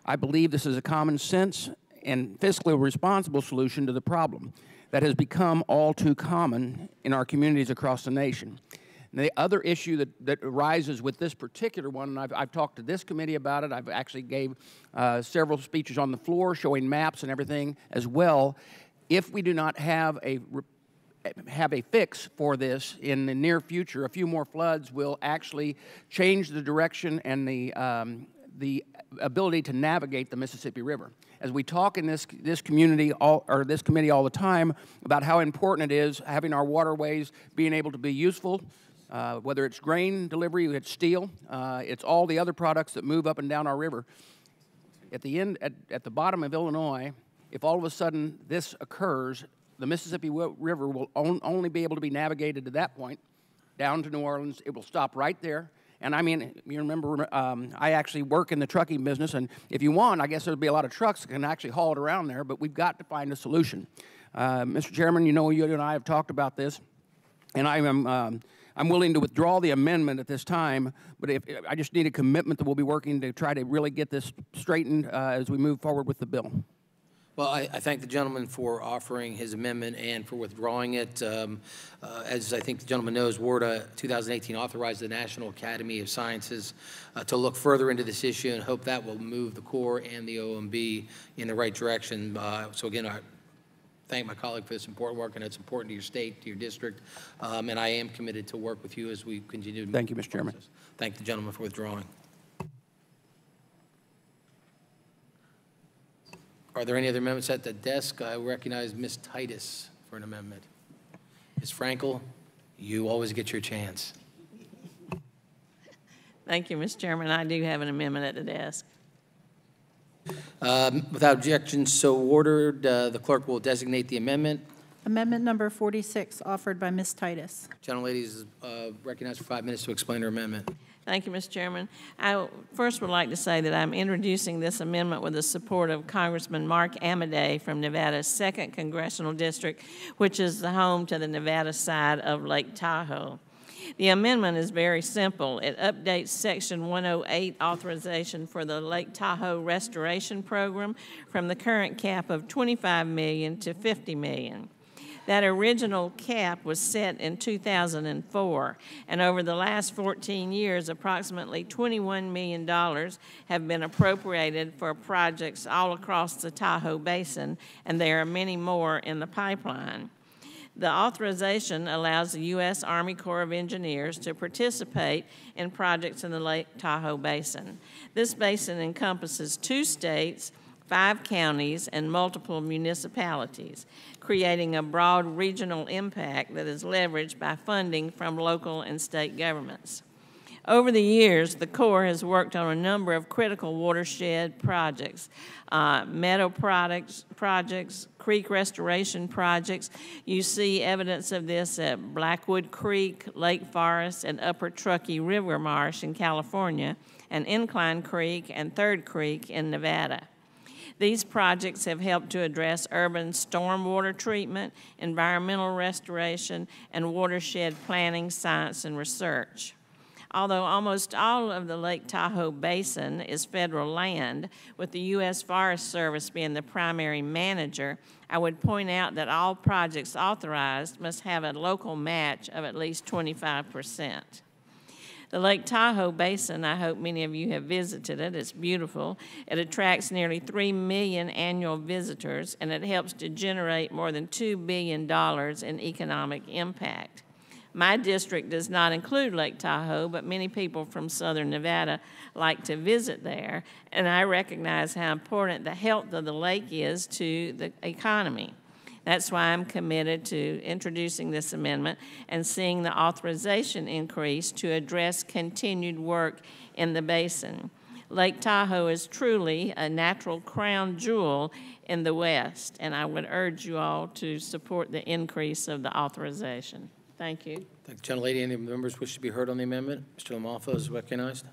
Speaker 10: I believe this is a common sense and fiscally responsible solution to the problem that has become all too common in our communities across the nation. And the other issue that arises with this particular one, and I've talked to this committee about it, I've actually gave several speeches on the floor showing maps and everything as well. If we do not have a fix for this in the near future, a few more floods will actually change the direction and the ability to navigate the Mississippi River. As we talk in this community this committee all the time about how important it is having our waterways being able to be useful, whether it's grain delivery, it's steel, it's all the other products that move up and down our river. At the bottom of Illinois, if all of a sudden this occurs, the Mississippi River will only be able to be navigated to that point, down to New Orleans. It will stop right there. And I mean, you remember, I actually work in the trucking business, and if you want, I guess there'll be a lot of trucks that can actually haul it around there, but we've got to find a solution. Mr. Chairman, you know you and I have talked about this, and I'm willing to withdraw the amendment at this time, but I just need a commitment that we'll be working to try to really get this straightened as we move forward with the bill.
Speaker 1: Well, I thank the gentleman for offering his amendment and for withdrawing it. As I think the gentleman knows, WRDA 2018 authorized the National Academy of Sciences to look further into this issue and hope that will move the Corps and the OMB in the right direction. So again, I thank my colleague for this important work, and it's important to your state, to your district, and I am committed to work with you as we continue to move.
Speaker 10: Thank you, Mr. Chairman.
Speaker 1: Thank the gentleman for withdrawing. Are there any other amendments at the desk? I recognize Ms. Titus for an amendment. Ms. Frankel, you always get your chance.
Speaker 11: Thank you, Mr. Chairman. I do have an amendment at the desk.
Speaker 1: Without objection, so ordered. The clerk will designate the amendment.
Speaker 6: Amendment number 46, offered by Ms. Titus.
Speaker 1: Gentlelady is recognized for 5 minutes to explain her amendment.
Speaker 11: Thank you, Mr. Chairman. I first would like to say that I'm introducing this amendment with the support of Congressman Mark Amodei from Nevada's 2nd Congressional District, which is the home to the Nevada side of Lake Tahoe. The amendment is very simple. It updates Section 108 authorization for the Lake Tahoe Restoration Program from the current cap of $25 million to $50 million. That original cap was set in 2004, and over the last 14 years, approximately $21 million have been appropriated for projects all across the Tahoe Basin, and there are many more in the pipeline. The authorization allows the U.S. Army Corps of Engineers to participate in projects in the Lake Tahoe Basin. This basin encompasses 2 states, 5 counties, and multiple municipalities, creating a broad regional impact that is leveraged by funding from local and state governments. Over the years, the Corps has worked on a number of critical watershed projects, meadow projects, creek restoration projects. You see evidence of this at Blackwood Creek, Lake Forest, and Upper Truckee River Marsh in California, and Incline Creek and Third Creek in Nevada. These projects have helped to address urban stormwater treatment, environmental restoration, and watershed planning, science, and research. Although almost all of the Lake Tahoe Basin is federal land, with the U.S. Forest Service being the primary manager, I would point out that all projects authorized must have a local match of at least 25%. The Lake Tahoe Basin, I hope many of you have visited it. It's beautiful. It attracts nearly 3 million annual visitors, and it helps to generate more than $2 billion in economic impact. My district does not include Lake Tahoe, but many people from southern Nevada like to visit there, and I recognize how important the health of the lake is to the economy. That's why I'm committed to introducing this amendment and seeing the authorization increase to address continued work in the basin. Lake Tahoe is truly a natural crown jewel in the West, and I would urge you all to support the increase of the authorization. Thank you.
Speaker 1: Thank the gentlelady. Any members wish to be heard on the amendment? Mr. LaMalfa is recognized.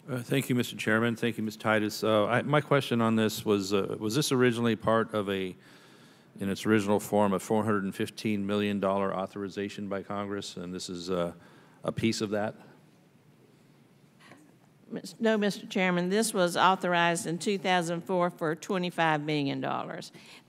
Speaker 5: Thank you, Mr. Chairman. Thank you, Ms. Titus. My question on this was this originally part of in its original form, a $415 million authorization by Congress, and this is a piece of that?
Speaker 11: No, Mr. Chairman, this was authorized in 2004 for $25 million.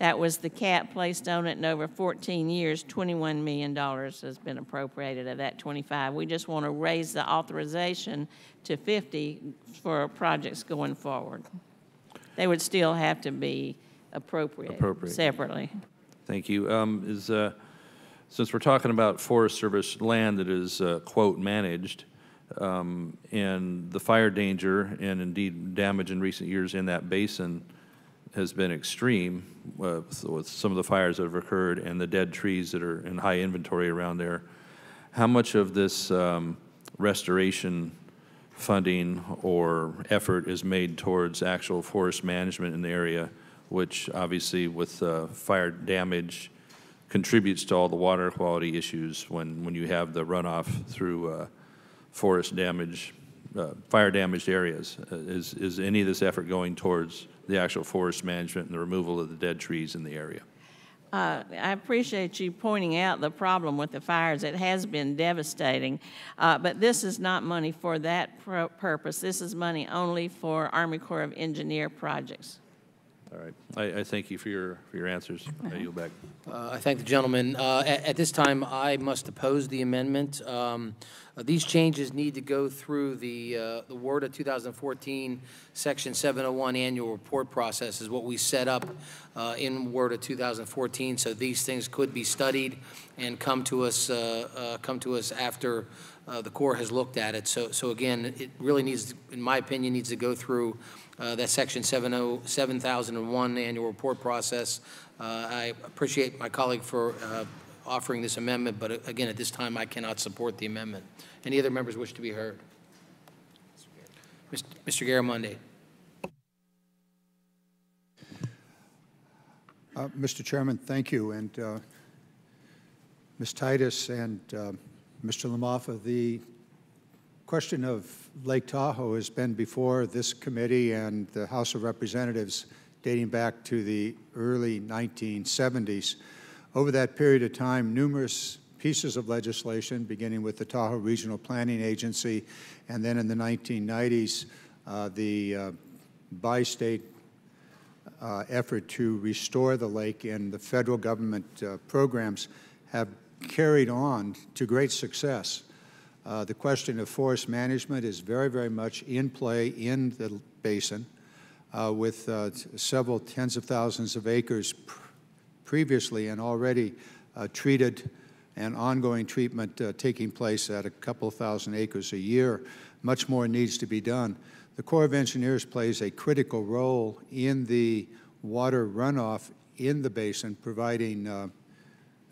Speaker 11: That was the cap placed on it, and over 14 years, $21 million has been appropriated of that 25. We just want to raise the authorization to 50 for projects going forward. They would still have to be appropriated separately.
Speaker 5: Thank you. Since we're talking about Forest Service land that is, quote, managed, and the fire danger and indeed damage in recent years in that basin has been extreme with some of the fires that have occurred and the dead trees that are in high inventory around there. How much of this restoration funding or effort is made towards actual forest management in the area, which obviously with fire damage contributes to all the water quality issues when you have the runoff through forest damage, fire-damaged areas? Is any of this effort going towards the actual forest management and the removal of the dead trees in the area?
Speaker 11: I appreciate you pointing out the problem with the fires. It has been devastating, but this is not money for that purpose. This is money only for Army Corps of Engineer projects.
Speaker 5: All right. I thank you for your answers. I yield back.
Speaker 1: I thank the gentleman. At this time, I must oppose the amendment. These changes need to go through the WRDA 2014 Section 701 annual report process is what we set up in WRDA 2014. So these things could be studied and come to us after the Corps has looked at it. So again, it really needs, in my opinion, needs to go through that Section 7001 annual report process. I appreciate my colleague for offering this amendment, but again, at this time, I cannot support the amendment. Any other members wish to be heard? Mr. Garamendi.
Speaker 12: Mr. Chairman, thank you. And Ms. Titus and Mr. LaMalfa, the question of Lake Tahoe has been before this committee and the House of Representatives dating back to the early 1970s. Over that period of time, numerous pieces of legislation, beginning with the Tahoe Regional Planning Agency, and then in the 1990s, the bi-state effort to restore the lake and the federal government programs have carried on to great success. The question of forest management is very, very much in play in the basin with several tens of thousands of acres previously and already treated and ongoing treatment taking place at a couple thousand acres a year. Much more needs to be done. The Corps of Engineers plays a critical role in the water runoff in the basin, providing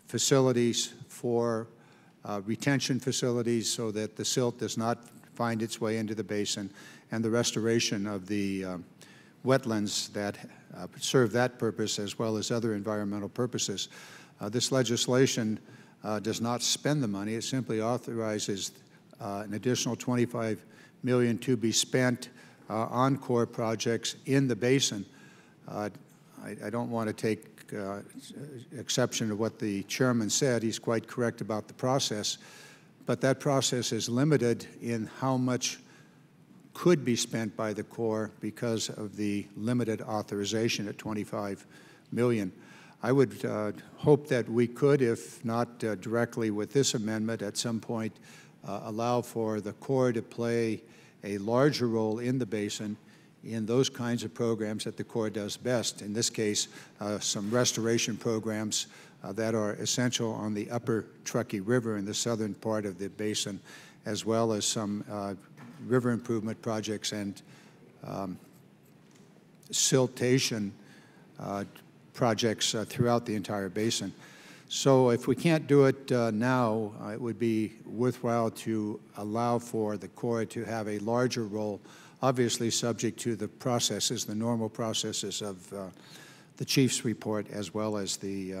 Speaker 12: facilities for retention facilities so that the silt does not find its way into the basin, and the restoration of the wetlands that serve that purpose as well as other environmental purposes. This legislation does not spend the money. It simply authorizes an additional $25 million to be spent on Corps projects in the basin. I don't want to take exception to what the chairman said. He's quite correct about the process, but that process is limited in how much could be spent by the Corps because of the limited authorization at $25 million. I would hope that we could, if not directly with this amendment, at some point allow for the Corps to play a larger role in the basin in those kinds of programs that the Corps does best. In this case, some restoration programs that are essential on the upper Truckee River in the southern part of the basin, as well as some river improvement projects and siltation projects throughout the entire basin. So if we can't do it now, it would be worthwhile to allow for the Corps to have a larger role, obviously subject to the processes, the normal processes of the chief's report as well as the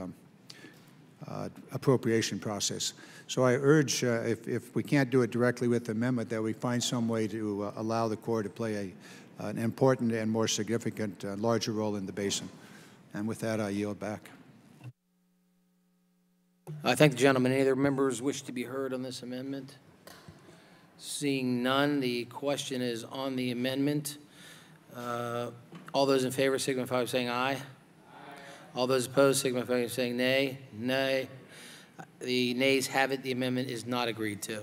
Speaker 12: appropriation process. So I urge, if we can't do it directly with the amendment, that we find some way to allow the Corps to play an important and more significant, larger role in the basin. And with that, I yield back.
Speaker 1: I thank the gentleman. Any other members wish to be heard on this amendment? Seeing none, the question is on the amendment. All those in favor signify by saying aye. Aye. All those opposed signify by saying nay. Nay. The nays have it. The amendment is not agreed to.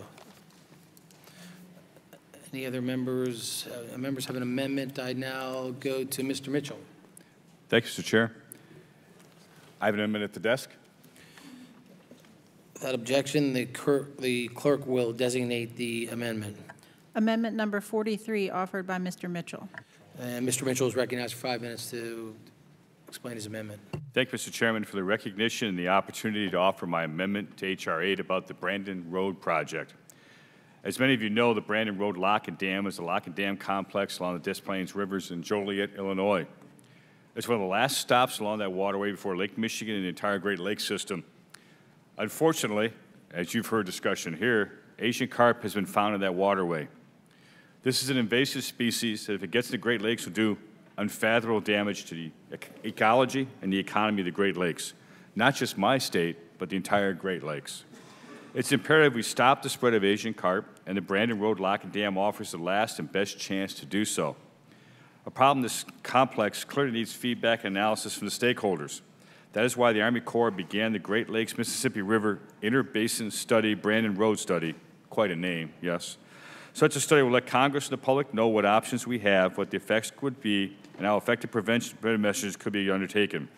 Speaker 1: Any other members? Members have an amendment. I now go to Mr. Mitchell.
Speaker 7: Thank you, Mr. Chair. I have an amendment at the desk.
Speaker 1: Without objection, the clerk will designate the amendment.
Speaker 6: Amendment number 43, offered by Mr. Mitchell.
Speaker 1: And Mr. Mitchell is recognized for 5 minutes to explain his amendment.
Speaker 7: Thank you, Mr. Chairman, for the recognition and the opportunity to offer my amendment to H.R. 8 about the Brandon Road project. As many of you know, the Brandon Road Lock and Dam is a lock and dam complex along the Des Plaines Rivers in Joliet, Illinois. It's one of the last stops along that waterway before Lake Michigan and the entire Great Lakes system. Unfortunately, as you've heard discussion here, Asian carp has been found in that waterway. This is an invasive species that, if it gets to the Great Lakes, will do unfathomable damage to the ecology and the economy of the Great Lakes, not just my state, but the entire Great Lakes. It's imperative we stop the spread of Asian carp, and the Brandon Road Lock and Dam offers the last and best chance to do so. A problem this complex clearly needs feedback and analysis from the stakeholders. That is why the Army Corps began the Great Lakes Mississippi River Interbasin Study, Brandon Road Study. Quite a name, yes. Such a study will let Congress and the public know what options we have, what the effects would be, and how effective preventive measures could be undertaken.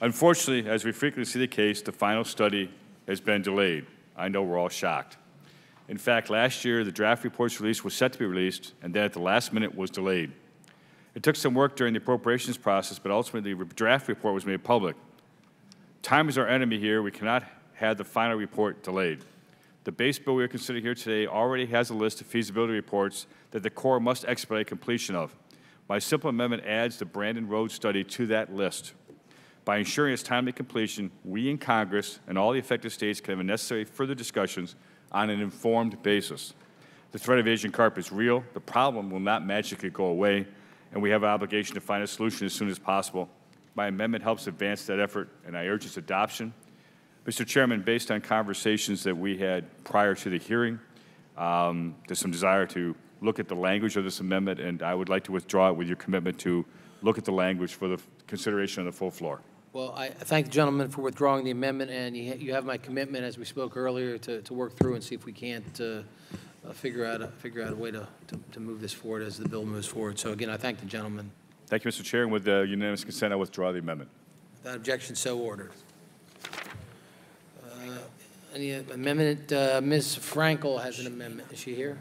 Speaker 7: Unfortunately, as we frequently see the case, the final study has been delayed. I know we're all shocked. In fact, last year, the draft report's release was set to be released, and then at the last minute was delayed. It took some work during the appropriations process, but ultimately the draft report was made public. Time is our enemy here. We cannot have the final report delayed. The base bill we are considering here today already has a list of feasibility reports that the Corps must expedite completion of. My simple amendment adds the Brandon Road study to that list. By ensuring its timely completion, we in Congress and all the affected states can have necessary further discussions on an informed basis. The threat of Asian carp is real. The problem will not magically go away, and we have an obligation to find a solution as soon as possible. My amendment helps advance that effort, and I urge its adoption. Mr. Chairman, based on conversations that we had prior to the hearing, there's some desire to look at the language of this amendment, and I would like to withdraw it with your commitment to look at the language for the consideration on the full floor.
Speaker 1: Well, I thank the gentleman for withdrawing the amendment, and you have my commitment, as we spoke earlier, to work through and see if we can't figure out a way to move this forward as the bill moves forward. So again, I thank the gentleman.
Speaker 7: Thank you, Mr. Chair, and with unanimous consent, I witdraw the amendment.
Speaker 1: Without objection, so ordered. Any amendment? Ms. Frankel has an amendment. Is she here?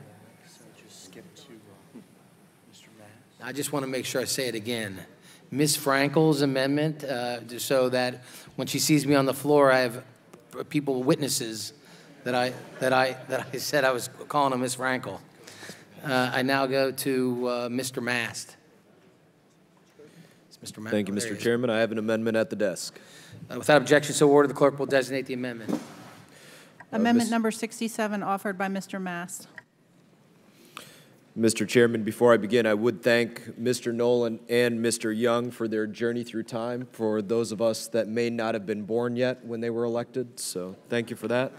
Speaker 1: I just want to make sure I say it again. Ms. Frankel's amendment, just so that when she sees me on the floor, I have people, witnesses, that I said I was calling him Ms. Frankel. I now go to Mr. Mast. Mr. Mast.
Speaker 13: Thank you, Mr. Chairman. I have an amendment at the desk.
Speaker 1: Without objection, so ordered. The clerk will designate the amendment.
Speaker 6: Amendment number 67, offered by Mr. Mast.
Speaker 13: Mr. Chairman, before I begin, I would thank Mr. Nolan and Mr. Young for their journey through time, for those of us that may not have been born yet when they were elected, so thank you for that.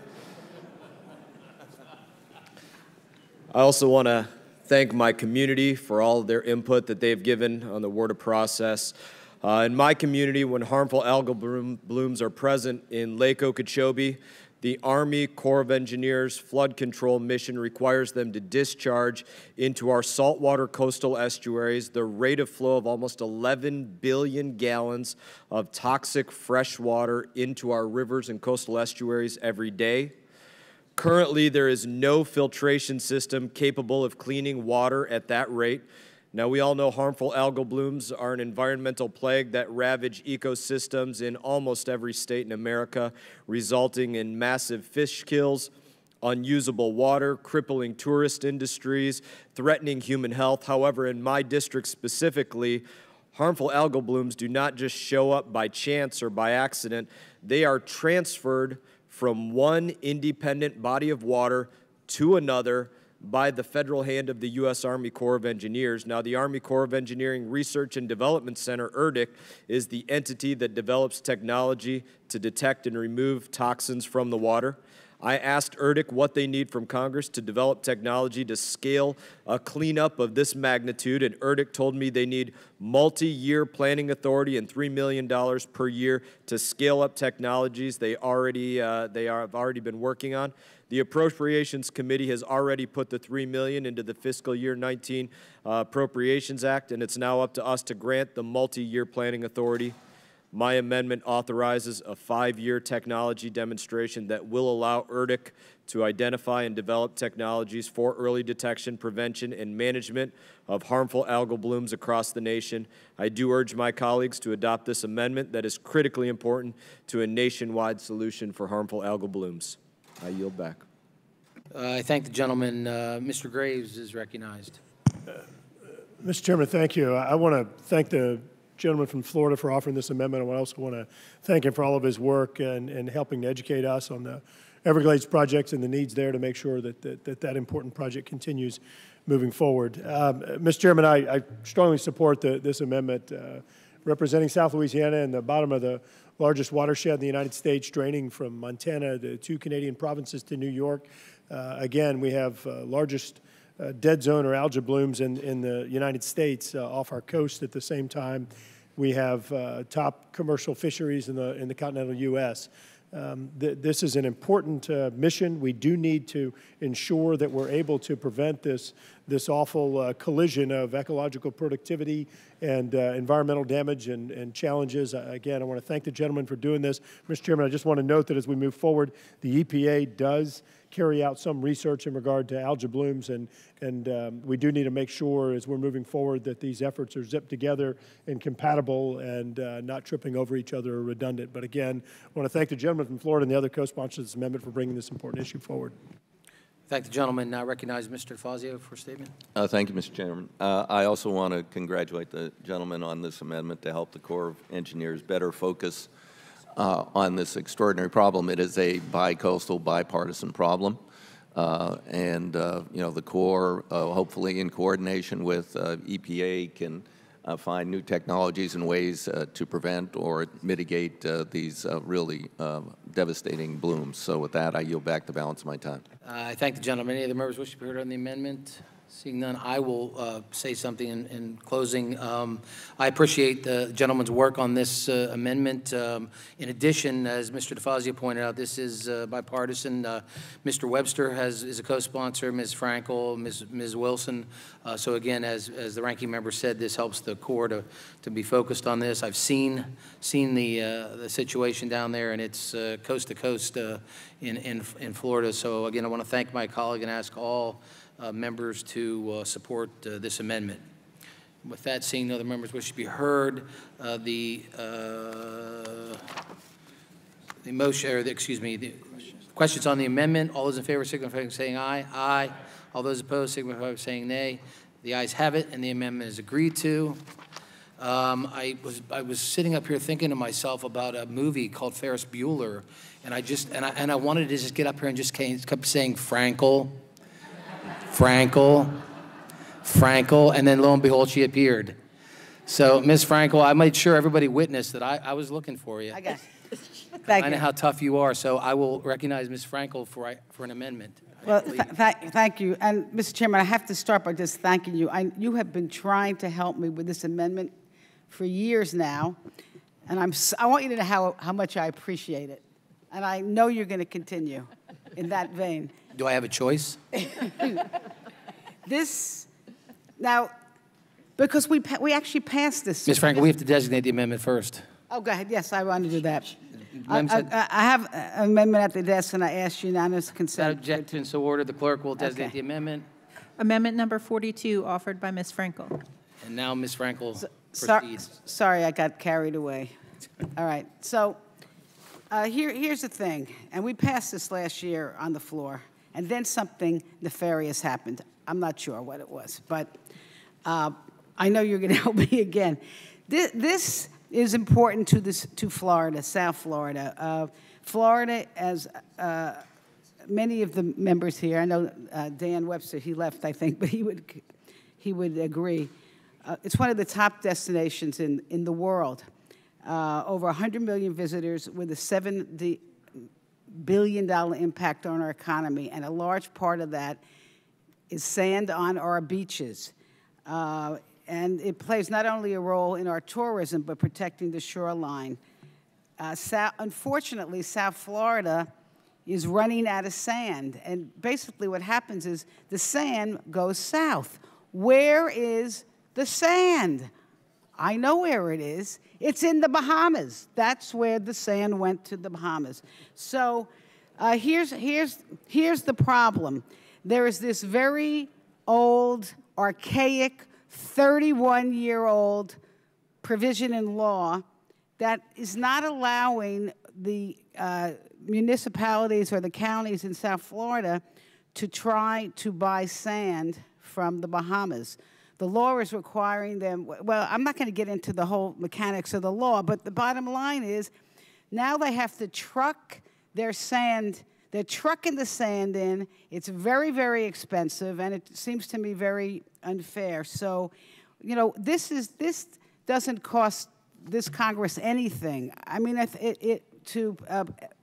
Speaker 13: I also want to thank my community for all of their input that they've given on the WRDA process. In my community, when harmful algal blooms are present in Lake Okeechobee, the Army Corps of Engineers flood control mission requires them to discharge into our saltwater coastal estuaries the rate of flow of almost 11 billion gallons of toxic fresh water into our rivers and coastal estuaries every day. Currently, there is no filtration system capable of cleaning water at that rate. Now, we all know harmful algal blooms are an environmental plague that ravage ecosystems in almost every state in America, resulting in massive fish kills, unusable water, crippling tourist industries, threatening human health. However, in my district specifically, harmful algal blooms do not just show up by chance or by accident. They are transferred from one independent body of water to another by the federal hand of the U.S. Army Corps of Engineers. Now, the Army Corps of Engineering Research and Development Center, ERDC, is the entity that develops technology to detect and remove toxins from the water. I asked ERDC what they need from Congress to develop technology to scale a cleanup of this magnitude, and ERDC told me they need multi-year planning authority and $3 million per year to scale up technologies they have already been working on. The Appropriations Committee has already put the $3 million into the fiscal year 19 Appropriations Act, and it's now up to us to grant the multi-year planning authority. My amendment authorizes a 5-year technology demonstration that will allow ERDC to identify and develop technologies for early detection, prevention, and management of harmful algal blooms across the nation. I do urge my colleagues to adopt this amendment that is critically important to a nationwide solution for harmful algal blooms. I yield back.
Speaker 1: I thank the gentleman. Mr. Graves is recognized.
Speaker 3: Mr. Chairman, thank you. I want to thank the gentleman from Florida for offering this amendment. I also want to thank him for all of his work and helping to educate us on the Everglades projects and the needs there to make sure that important project continues moving forward. Mr. Chairman, I strongly support this amendment. Representing South Louisiana in the bottom of the largest watershed in the United States, draining from Montana, the 2 Canadian provinces to New York. Again, we have largest dead zone or algal blooms in the United States off our coast. At the same time, we have top commercial fisheries in the continental U.S. This is an important mission. We do need to ensure that we're able to prevent this awful collision of ecological productivity and environmental damage and challenges. Again, I want to thank the gentleman for doing this. Mr. Chairman, I just want to note that as we move forward, the EPA does carry out some research in regard to algal blooms, and we do need to make sure as we're moving forward that these efforts are zipped together and compatible and not tripping over each other or redundant. But again, I want to thank the gentleman from Florida and the other co-sponsors of this amendment for bringing this important issue forward.
Speaker 1: Thank the gentleman. Now recognize Mr. Fazio for a statement.
Speaker 2: Thank you, Mr. Chairman. I also want to congratulate the gentleman on this amendment to help the Corps of Engineers better focus on this extraordinary problem. It is a bi-coastal, bipartisan problem. You know, the Corps, hopefully in coordination with EPA, can find new technologies and ways to prevent or mitigate these really devastating blooms. So with that, I yield back the balance of my time.
Speaker 1: I thank the gentleman. Any other members wish to be heard on the amendment? Seeing none, I will say something in closing. I appreciate the gentleman's work on this amendment. In addition, as Mr. DeFazio pointed out, this is bipartisan. Mr. Webster is a co-sponsor, Ms. Frankel, Ms. Wilson. So again, as the ranking member said, this helps the Corps to be focused on this. I've seen the situation down there, and it's coast to coast in Florida. So again, I want to thank my colleague and ask all members to support this amendment. With that, seeing no other members wish to be heard, the motion, or the questions on the amendment. All those in favor signify by saying aye. Aye. All those opposed signify by saying nay. The ayes have it, and the amendment is agreed to. I was sitting up here thinking to myself about a movie called Ferris Bueller, and I wanted to just get up here and just kept saying Frankel. Frankel, and then lo and behold, she appeared. So, Ms. Frankel, I made sure everybody witnessed that I was looking for you.
Speaker 14: I got it. Thank you.
Speaker 1: I know how tough you are, so I will recognize Ms. Frankel for an amendment.
Speaker 14: Well, thank you. And, Mr. Chairman, I have to start by just thanking you. You have been trying to help me with this amendment for years now, and I want you to know how much I appreciate it. And I know you're going to continue in that vein.
Speaker 1: Do I have a choice?
Speaker 14: Now, because we actually passed this.
Speaker 1: Ms. Frankel, we have to designate the amendment first.
Speaker 14: Oh, go ahead. Yes, I want to do that. I have an amendment at the desk, and I ask unanimous consent.
Speaker 1: Without objection, so ordered. The clerk will designate the amendment.
Speaker 6: Amendment number 42, offered by Ms. Frankel.
Speaker 1: And now Ms. Frankel proceeds.
Speaker 14: Sorry, I got carried away. All right. So here's the thing, and we passed this last year on the floor, and then something nefarious happened. I'm not sure what it was, but I know you're going to help me again. This is important to Florida, South Florida. Florida, as many of the members here, I know Dan Webster, he left, I think, but he would agree. It's one of the top destinations in the world. Over 100 million visitors with a $70 billion impact on our economy, and a large part of that is sand on our beaches. And it plays not only a role in our tourism, but protecting the shoreline. Unfortunately, South Florida is running out of sand. And basically what happens is the sand goes south. Where is the sand? I know where it is. It's in the Bahamas. That's where the sand went, to the Bahamas. So here's the problem. There is this very old, archaic, 31-year-old provision in law that is not allowing the municipalities or the counties in South Florida to try to buy sand from the Bahamas. The law is requiring them, well, I'm not going to get into the whole mechanics of the law, but the bottom line is now they have to truck their sand. They're trucking the sand in. It's very, very expensive, and it seems to me very unfair. So, you know, this doesn't cost this Congress anything. I mean, to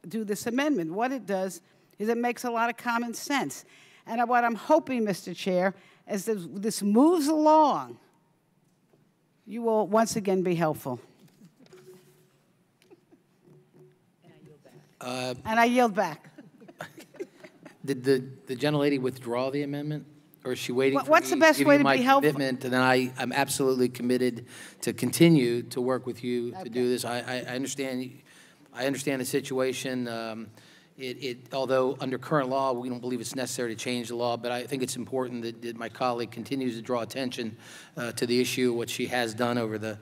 Speaker 14: do this amendment, what it does is it makes a lot of common sense. And what I'm hoping, Mr. Chair, as this moves along, you will once again be helpful. And I yield back.
Speaker 1: Did the gentlelady withdraw the amendment, or is she waiting for
Speaker 14: what's
Speaker 1: me
Speaker 14: the best
Speaker 1: to give
Speaker 14: way
Speaker 1: you
Speaker 14: to
Speaker 1: my
Speaker 14: be helpful?
Speaker 1: commitment? And then I'm absolutely committed to continue to work with you to do this. I understand the situation. Although under current law, we don't believe it's necessary to change the law, but I think it's important that my colleague continues to draw attention to the issue, what she has done over the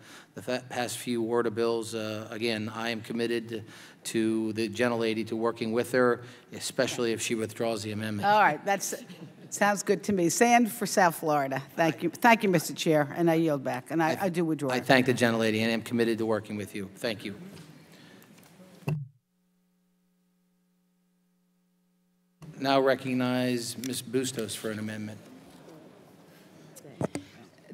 Speaker 1: past few WRDA bills. Again, I am committed to the gentlelady to working with her, especially if she withdraws the amendment.
Speaker 14: All right, sounds good to me. Sand for South Florida. Thank you, Mr. Chair, and I yield back, and I do withdraw.
Speaker 1: I thank the gentlelady and am committed to working with you. Thank you. Now recognize Ms. Bustos for an amendment.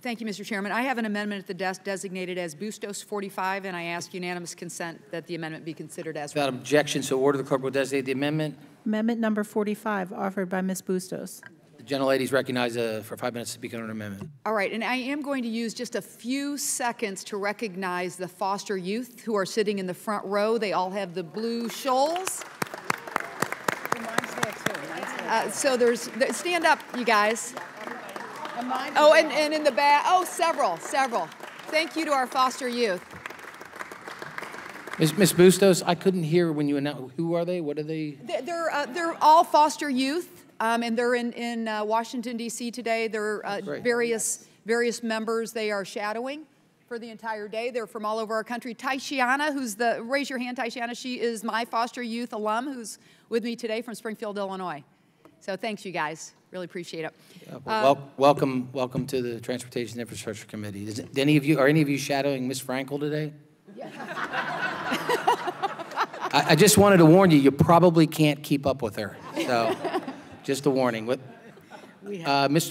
Speaker 15: Thank you, Mr. Chairman. I have an amendment at the desk designated as Bustos 45, and I ask unanimous consent that the amendment be considered as
Speaker 1: Without objection, so order. The clerk will designate the amendment.
Speaker 6: Amendment number 45, offered by Ms. Bustos.
Speaker 1: The Gentlelady's recognized for 5 minutes to speak on an amendment.
Speaker 15: All right, and I am going to use just a few seconds to recognize the foster youth who are sitting in the front row. They all have the blue shawls. So stand up, you guys. Oh, and in the back, oh, several. Thank you to our foster youth.
Speaker 1: Ms. Bustos, I couldn't hear when you announced. Who are they? What are they?
Speaker 15: They're all foster youth, and they're in Washington, D.C. today. They're various members they are shadowing for the entire day. They're from all over our country. Taishiana, raise your hand, Taishiana. She is my foster youth alum who's with me today from Springfield, Illinois. So thanks, you guys. Really appreciate it.
Speaker 1: Yeah, welcome to the Transportation Infrastructure Committee. Are any of you shadowing Ms. Frankel today? I just wanted to warn you, you probably can't keep up with her. So, just a warning. Ms.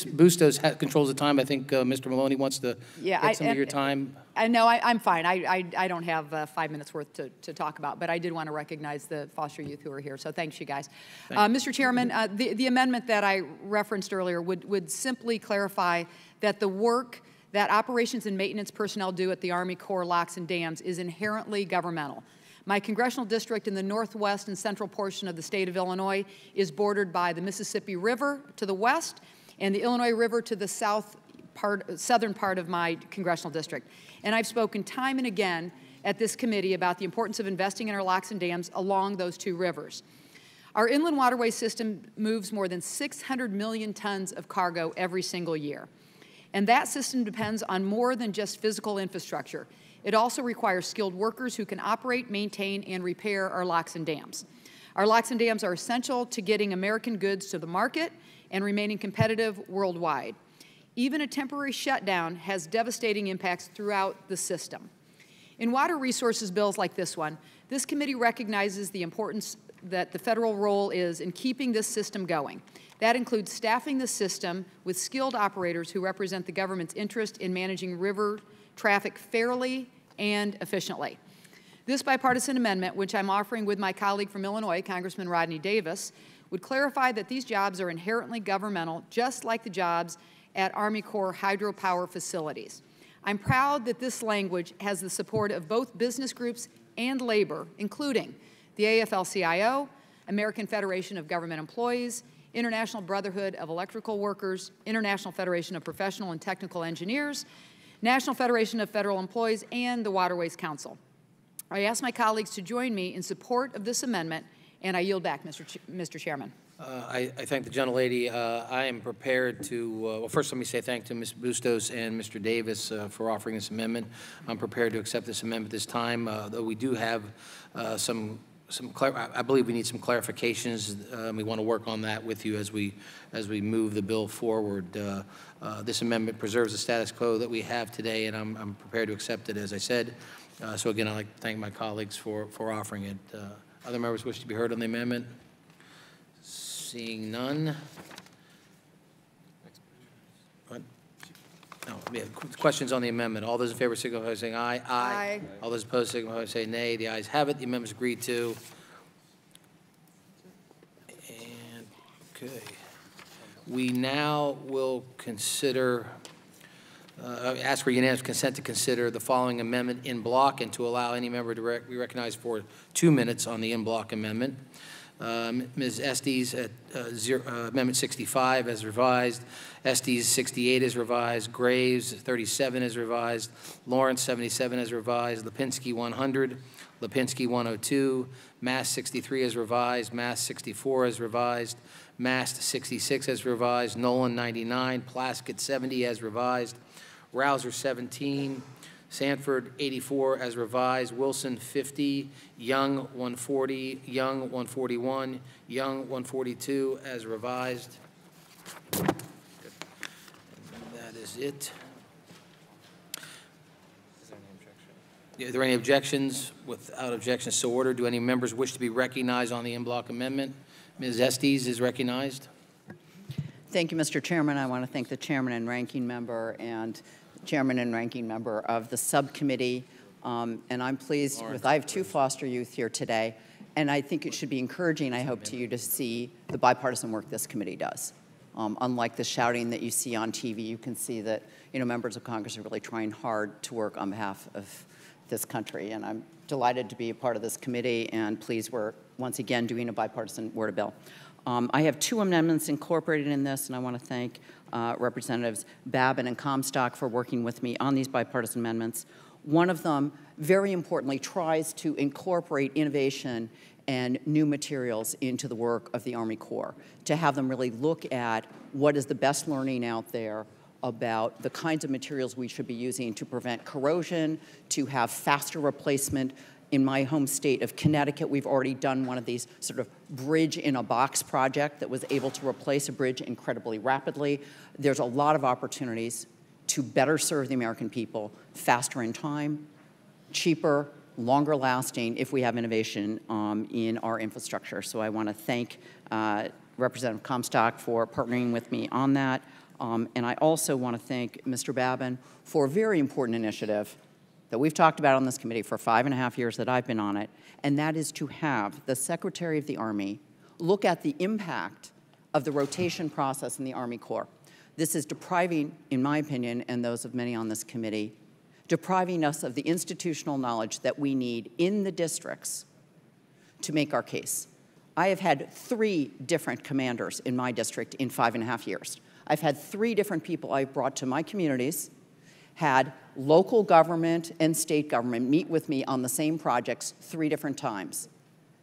Speaker 1: Bustos controls the time. I think Mr. Maloney wants to get some of your time.
Speaker 15: No, I'm fine. I don't have 5 minutes worth to talk about, but I did want to recognize the foster youth who are here. So thanks, you guys. Mr. Chairman, the amendment that I referenced earlier would simply clarify that the work that operations and maintenance personnel do at the Army Corps locks and dams is inherently governmental. My congressional district in the northwest and central portion of the state of Illinois is bordered by the Mississippi River to the west and the Illinois River to the southern part of my congressional district. And I've spoken time and again at this committee about the importance of investing in our locks and dams along those two rivers. Our inland waterway system moves more than 600 million tons of cargo every single year. And that system depends on more than just physical infrastructure. It also requires skilled workers who can operate, maintain, and repair our locks and dams. Our locks and dams are essential to getting American goods to the market and remaining competitive worldwide. Even a temporary shutdown has devastating impacts throughout the system. In water resources bills like this one, this committee recognizes the importance that the federal role is in keeping this system going. That includes staffing the system with skilled operators who represent the government's interest in managing river traffic fairly and efficiently. This bipartisan amendment, which I'm offering with my colleague from Illinois, Congressman Rodney Davis, would clarify that these jobs are inherently governmental, just like the jobs at Army Corps hydropower facilities. I'm proud that this language has the support of both business groups and labor, including the AFL-CIO, American Federation of Government Employees, International Brotherhood of Electrical Workers, International Federation of Professional and Technical Engineers, National Federation of Federal Employees, and the Waterways Council. I ask my colleagues to join me in support of this amendment, and I yield back, Mr. Chairman.
Speaker 1: I thank the gentlelady. I am prepared to, well, first let me say thank to Ms. Bustos and Mr. Davis for offering this amendment. I'm prepared to accept this amendment this time, though we do have I believe we need some clarifications. We want to work on that with you as we move the bill forward. This amendment preserves the status quo that we have today, and I'm prepared to accept it, as I said. So again, I'd like to thank my colleagues for offering it. Other members wish to be heard on the amendment? Seeing none. What? No, we have questions on the amendment. All those in favor signify by saying aye. Aye. All those opposed signify by saying nay. The ayes have it. The amendment is agreed to. And, okay. We now will consider, ask for unanimous consent to consider the following amendment in block and to allow any member to be recognized for 2 minutes on the in-block amendment. Ms. Estes at Amendment 65 as revised, Estes 68 as revised, Graves 37 as revised, Lawrence 77 as revised, Lipinski 100, Lipinski 102, Mast 63 as revised, Mast 64 as revised, Mast 66 as revised, Nolan 99, Plaskett 70 as revised, Rouser 17, Sanford 84 as revised, Wilson 50, Young 140, Young 141, Young 142 as revised. And that is it. Are there any objections? Without objections, so ordered. Do any members wish to be recognized on the in-block amendment? Ms. Estes is recognized.
Speaker 16: Thank you, Mr. Chairman. I want to thank the chairman and ranking member and chairman and ranking member of the subcommittee. And I'm pleased with, I have 2 foster youth here today, And I think it should be encouraging, I hope, to you to see the bipartisan work this committee does. Unlike the shouting that you see on TV, you can see that, you know, members of Congress are really trying hard to work on behalf of this country. And I'm delighted to be a part of this committee and pleased we're once again doing a bipartisan WRDA bill. I have 2 amendments incorporated in this, and I want to thank Representatives Babin and Comstock for working with me on these bipartisan amendments. One of them, very importantly, tries to incorporate innovation and new materials into the work of the Army Corps, to have them really look at what is the best learning out there about the kinds of materials we should be using to prevent corrosion, to have faster replacement. In my home state of Connecticut, we've already done one of these sort of bridge-in-a-box project that was able to replace a bridge incredibly rapidly. There's a lot of opportunities to better serve the American people, faster in time, cheaper, longer lasting if we have innovation in our infrastructure. So I want to thank Representative Comstock for partnering with me on that. And I also want to thank Mr. Babin for a very important initiative that we've talked about on this committee for 5.5 years that I've been on it, and that is to have the Secretary of the Army look at the impact of the rotation process in the Army Corps. This is depriving, in my opinion, and those of many on this committee, depriving us of the institutional knowledge that we need in the districts to make our case. I have had 3 different commanders in my district in 5.5 years. I've had 3 different people I've brought to my communities, had local government and state government meet with me on the same projects 3 different times.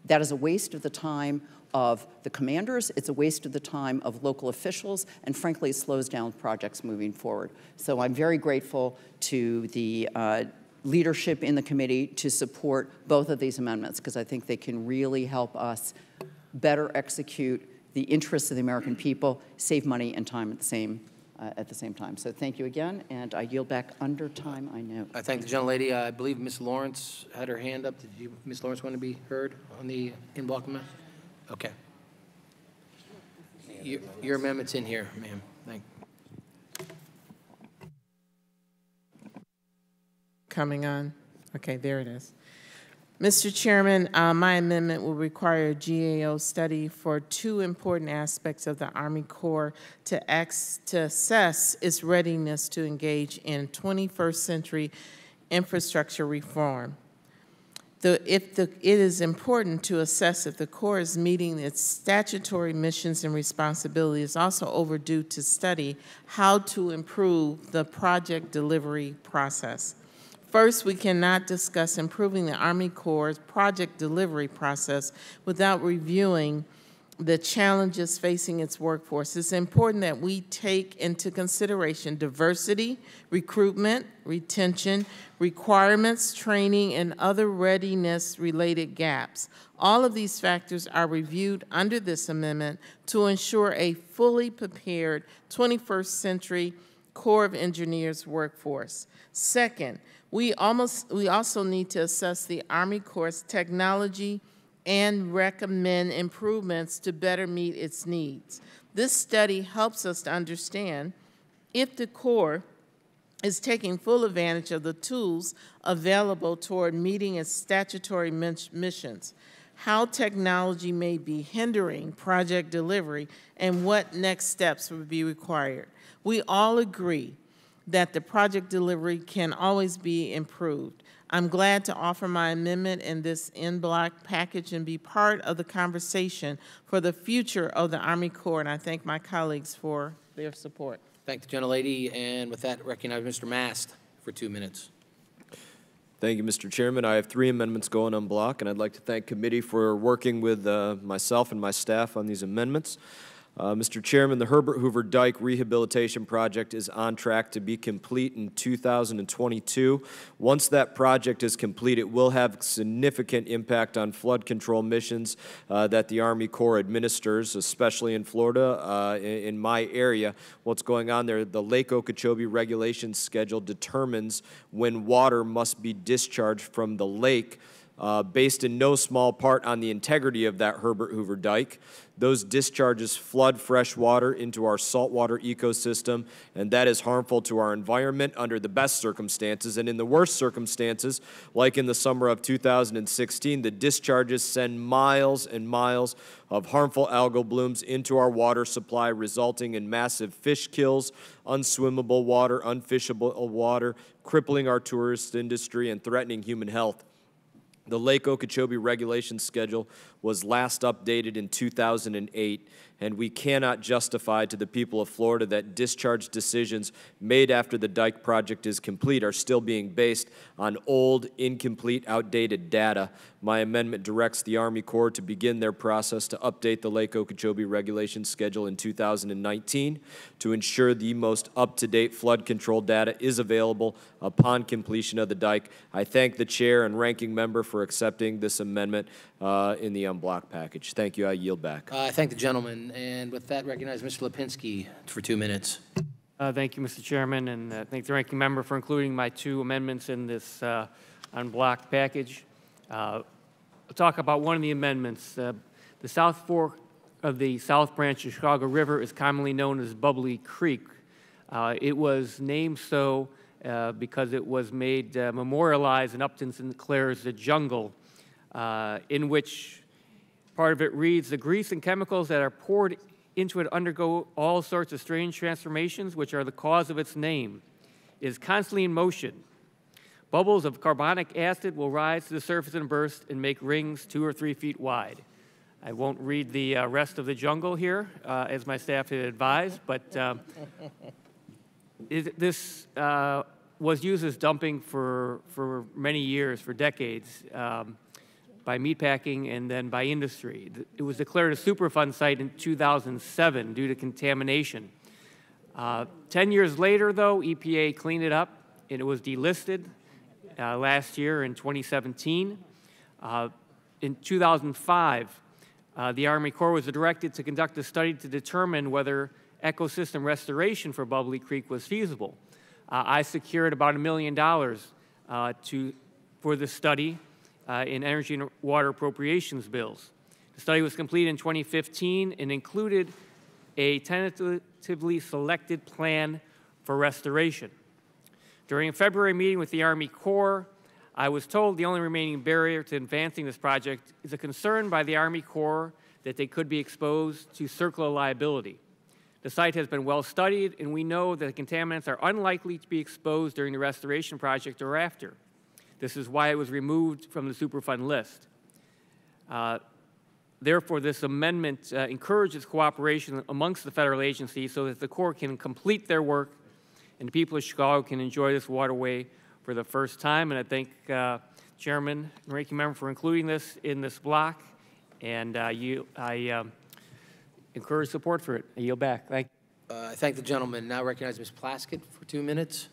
Speaker 16: That is a waste of the time of the commanders, it's a waste of the time of local officials, and frankly, it slows down projects moving forward. So I'm very grateful to the leadership in the committee to support both of these amendments, because I think they can really help us better execute the interests of the American people, save money and time at the same time. So thank you again, and I yield back under time, I know.
Speaker 1: I thank the gentlelady. I believe Ms. Lawrence had her hand up. Did you, Ms. Lawrence, want to be heard on the in-block amendment? Okay. Your amendment's in here, ma'am. Thank you.
Speaker 17: Coming on. Okay, there it is. Mr. Chairman, my amendment will require a GAO study for 2 important aspects of the Army Corps to assess its readiness to engage in 21st century infrastructure reform. It is important to assess if the Corps is meeting its statutory missions and responsibilities. It's also overdue to study how to improve the project delivery process. First, we cannot discuss improving the Army Corps' project delivery process without reviewing the challenges facing its workforce. It's important that we take into consideration diversity, recruitment, retention, requirements, training, and other readiness-related gaps. All of these factors are reviewed under this amendment to ensure a fully prepared 21st century Corps of Engineers workforce. Second, we also need to assess the Army Corps' technology and recommend improvements to better meet its needs. This study helps us to understand if the Corps is taking full advantage of the tools available toward meeting its statutory missions, how technology may be hindering project delivery, and what next steps would be required. We all agree that the project delivery can always be improved. I'm glad to offer my amendment in this in-block package and be part of the conversation for the future of the Army Corps, and I thank my colleagues for their support.
Speaker 1: Thank the gentlelady, and with that, recognize Mr. Mast for 2 minutes.
Speaker 13: Thank you, Mr. Chairman. I have 3 amendments going on block, and I'd like to thank committee for working with myself and my staff on these amendments. Mr. Chairman, the Herbert Hoover Dike Rehabilitation Project is on track to be complete in 2022. Once that project is complete, it will have significant impact on flood control missions that the Army Corps administers, especially in Florida. In my area, what's going on there, the Lake Okeechobee regulation schedule determines when water must be discharged from the lake based in no small part on the integrity of that Herbert Hoover Dike. Those discharges flood fresh water into our saltwater ecosystem, and that is harmful to our environment under the best circumstances. And in the worst circumstances, like in the summer of 2016, the discharges send miles and miles of harmful algal blooms into our water supply, resulting in massive fish kills, unswimmable water, unfishable water, crippling our tourist industry, and threatening human health. The Lake Okeechobee regulation schedule was last updated in 2008, and we cannot justify to the people of Florida that discharge decisions made after the dike project is complete are still being based on old, incomplete, outdated data. My amendment directs the Army Corps to begin their process to update the Lake Okeechobee regulation schedule in 2019 to ensure the most up-to-date flood control data is available upon completion of the dike. I thank the Chair and Ranking Member for accepting this amendment in the unblocked package. Thank you. I yield back.
Speaker 1: I thank the gentleman, and with that, recognize Mr. Lipinski for 2 minutes.
Speaker 18: Thank you, Mr. Chairman, and thank the Ranking Member for including my 2 amendments in this unblocked package. I'll talk about one of the amendments. The South Fork of the South Branch of Chicago River is commonly known as Bubbly Creek. It was named so because it was made memorialized in Upton St. Clair's The Jungle, in which part of it reads, "The grease and chemicals that are poured into it undergo all sorts of strange transformations, which are the cause of its name. It is constantly in motion. Bubbles of carbonic acid will rise to the surface and burst and make rings 2 or 3 feet wide." I won't read the rest of The Jungle here, as my staff had advised, but this was used as dumping for many years, for decades, by meatpacking and then by industry. It was declared a Superfund site in 2007 due to contamination. 10 years later, though, EPA cleaned it up, and it was delisted last year in 2017. In 2005, the Army Corps was directed to conduct a study to determine whether ecosystem restoration for Bubbly Creek was feasible. I secured about $1 million for the study in energy and water appropriations bills. The study was completed in 2015 and included a tentatively selected plan for restoration. During a February meeting with the Army Corps, I was told the only remaining barrier to advancing this project is a concern by the Army Corps that they could be exposed to circular liability. The site has been well studied, and we know that the contaminants are unlikely to be exposed during the restoration project or after. This is why it was removed from the Superfund list. Therefore, this amendment encourages cooperation amongst the federal agencies so that the Corps can complete their work and the people of Chicago can enjoy this waterway for the first time. And I thank Chairman and Ranking Member for including this in this block, and I encourage support for it. I yield back. Thank you.
Speaker 1: I thank the gentleman. Now recognize Ms. Plaskett for 2 minutes.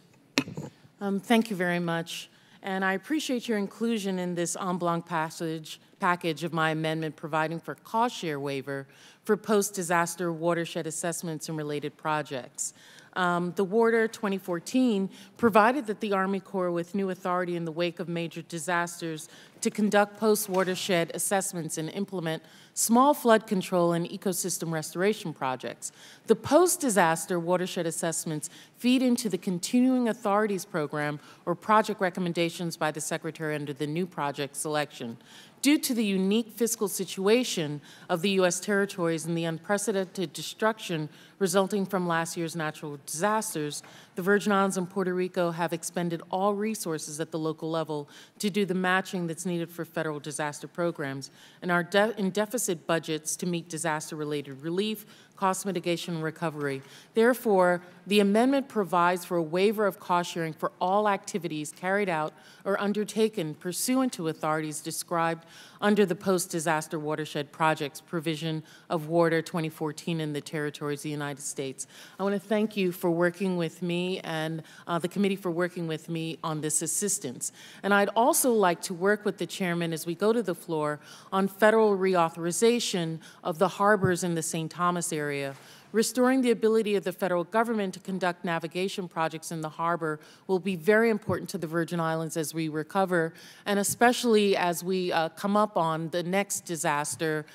Speaker 19: Thank you very much. And I appreciate your inclusion in this en blanc package of my amendment providing for cost share waiver for post-disaster watershed assessments and related projects. The WATER 2014 provided that the Army Corps, with new authority in the wake of major disasters, to conduct post-watershed assessments and implement small flood control and ecosystem restoration projects. The post-disaster watershed assessments feed into the Continuing Authorities Program or project recommendations by the Secretary under the new project selection. Due to the unique fiscal situation of the U.S. territories and the unprecedented destruction resulting from last year's natural disasters, the Virgin Islands and Puerto Rico have expended all resources at the local level to do the matching that's needed for federal disaster programs and are in deficit budgets to meet disaster-related relief, cost mitigation, and recovery. Therefore, the amendment provides for a waiver of cost sharing for all activities carried out or undertaken pursuant to authorities described under the post-disaster watershed projects provision of WATER 2014 in the territories of the United States. I want to thank you for working with me and the committee for working with me on this assistance. And I'd also like to work with the chairman as we go to the floor on federal reauthorization of the harbors in the St. Thomas area, Restoring the ability of the federal government to conduct navigation projects in the harbor will be very important to the Virgin Islands as we recover, and especially as we come up on the next disaster,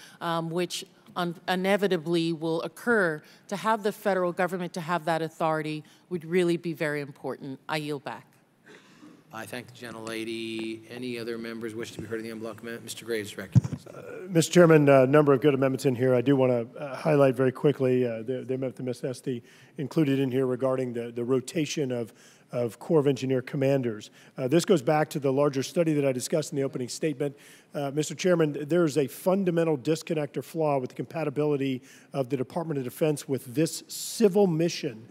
Speaker 19: which inevitably will occur. To have the federal government to have that authority would really be very important. I yield back.
Speaker 1: I thank the gentlelady. Any other members wish to be heard in the en bloc amendment? Mr. Graves is recognized.
Speaker 3: Mr. Chairman, a number of good amendments in here. I do want to highlight very quickly the amendment that Ms. Esty included in here regarding the rotation of Corps of Engineer commanders. This goes back to the larger study that I discussed in the opening statement. Mr. Chairman, there is a fundamental disconnect or flaw with the compatibility of the Department of Defense with this civil mission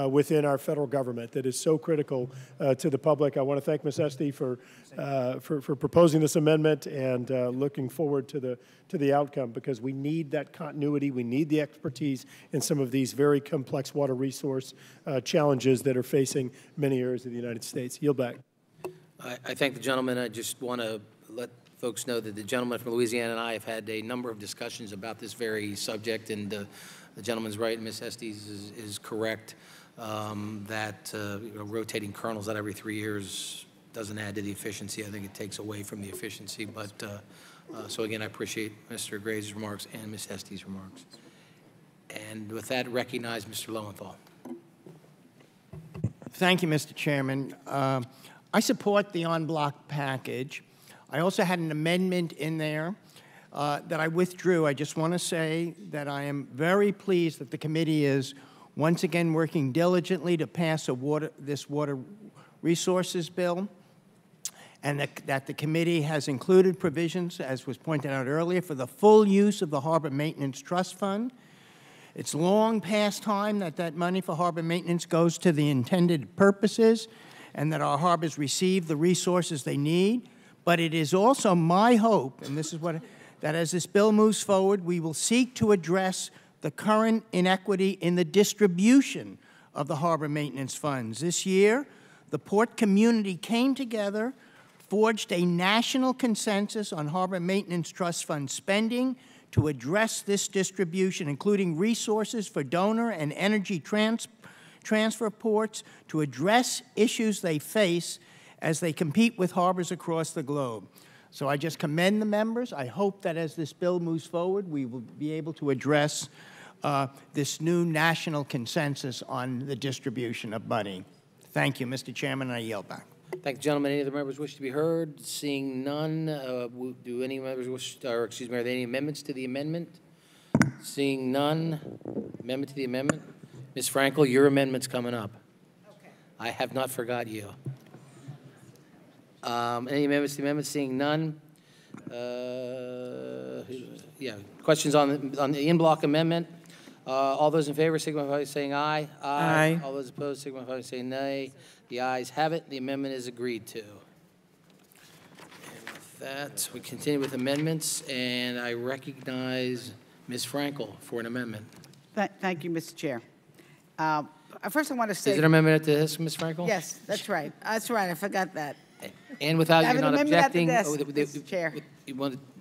Speaker 3: within our federal government that is so critical to the public. I want to thank Ms. Esty for proposing this amendment and looking forward to the outcome, because we need that continuity. We need the expertise in some of these very complex water resource challenges that are facing many areas of the United States. Yield back.
Speaker 1: I thank the gentleman. I just want to let folks know that the gentleman from Louisiana and I have had a number of discussions about this very subject, and the gentleman's right, Ms. Estes is correct, that rotating colonels out every 3 years doesn't add to the efficiency. I think it takes away from the efficiency. But so again, I appreciate Mr. Graves' remarks and Ms. Estes' remarks. And with that, recognize Mr. Lowenthal.
Speaker 20: Thank you, Mr. Chairman. I support the en bloc package. I also had an amendment in there that I withdrew. I just want to say that I am very pleased that the committee is once again working diligently to pass this water resources bill, and that the committee has included provisions, as was pointed out earlier, for the full use of the Harbor Maintenance Trust Fund. It's long past time that money for harbor maintenance goes to the intended purposes and that our harbors receive the resources they need. But it is also my hope, and this is that as this bill moves forward, we will seek to address the current inequity in the distribution of the harbor maintenance funds. This year, the port community came together, forged a national consensus on harbor maintenance trust fund spending to address this distribution, including resources for donor and energy transfer ports to address issues they face as they compete with harbors across the globe. So I just commend the members. I hope that as this bill moves forward, we will be able to address this new national consensus on the distribution of money. Thank you, Mr. Chairman, and I yield back.
Speaker 1: Thank you, gentlemen. Any other members wish to be heard? Seeing none, do any members wish, or excuse me, are there any amendments to the amendment? Seeing none, amendment to the amendment. Ms. Frankel, your amendment's coming up. Okay. I have not forgot you. Any amendments to the amendment? Seeing none. Yeah. Questions on the in-block amendment? All those in favor signify by saying aye.
Speaker 17: Aye.
Speaker 1: All those opposed signify by saying nay. The ayes have it. The amendment is agreed to. And with that, we continue with amendments, and I recognize Ms. Frankel for an amendment.
Speaker 14: Thank you, Mr. Chair. First, I want to say—
Speaker 1: Is there an amendment to this, Ms. Frankel?
Speaker 14: Yes, that's right. That's right. I forgot that.
Speaker 1: And without you not objecting,
Speaker 14: Mr. Chair.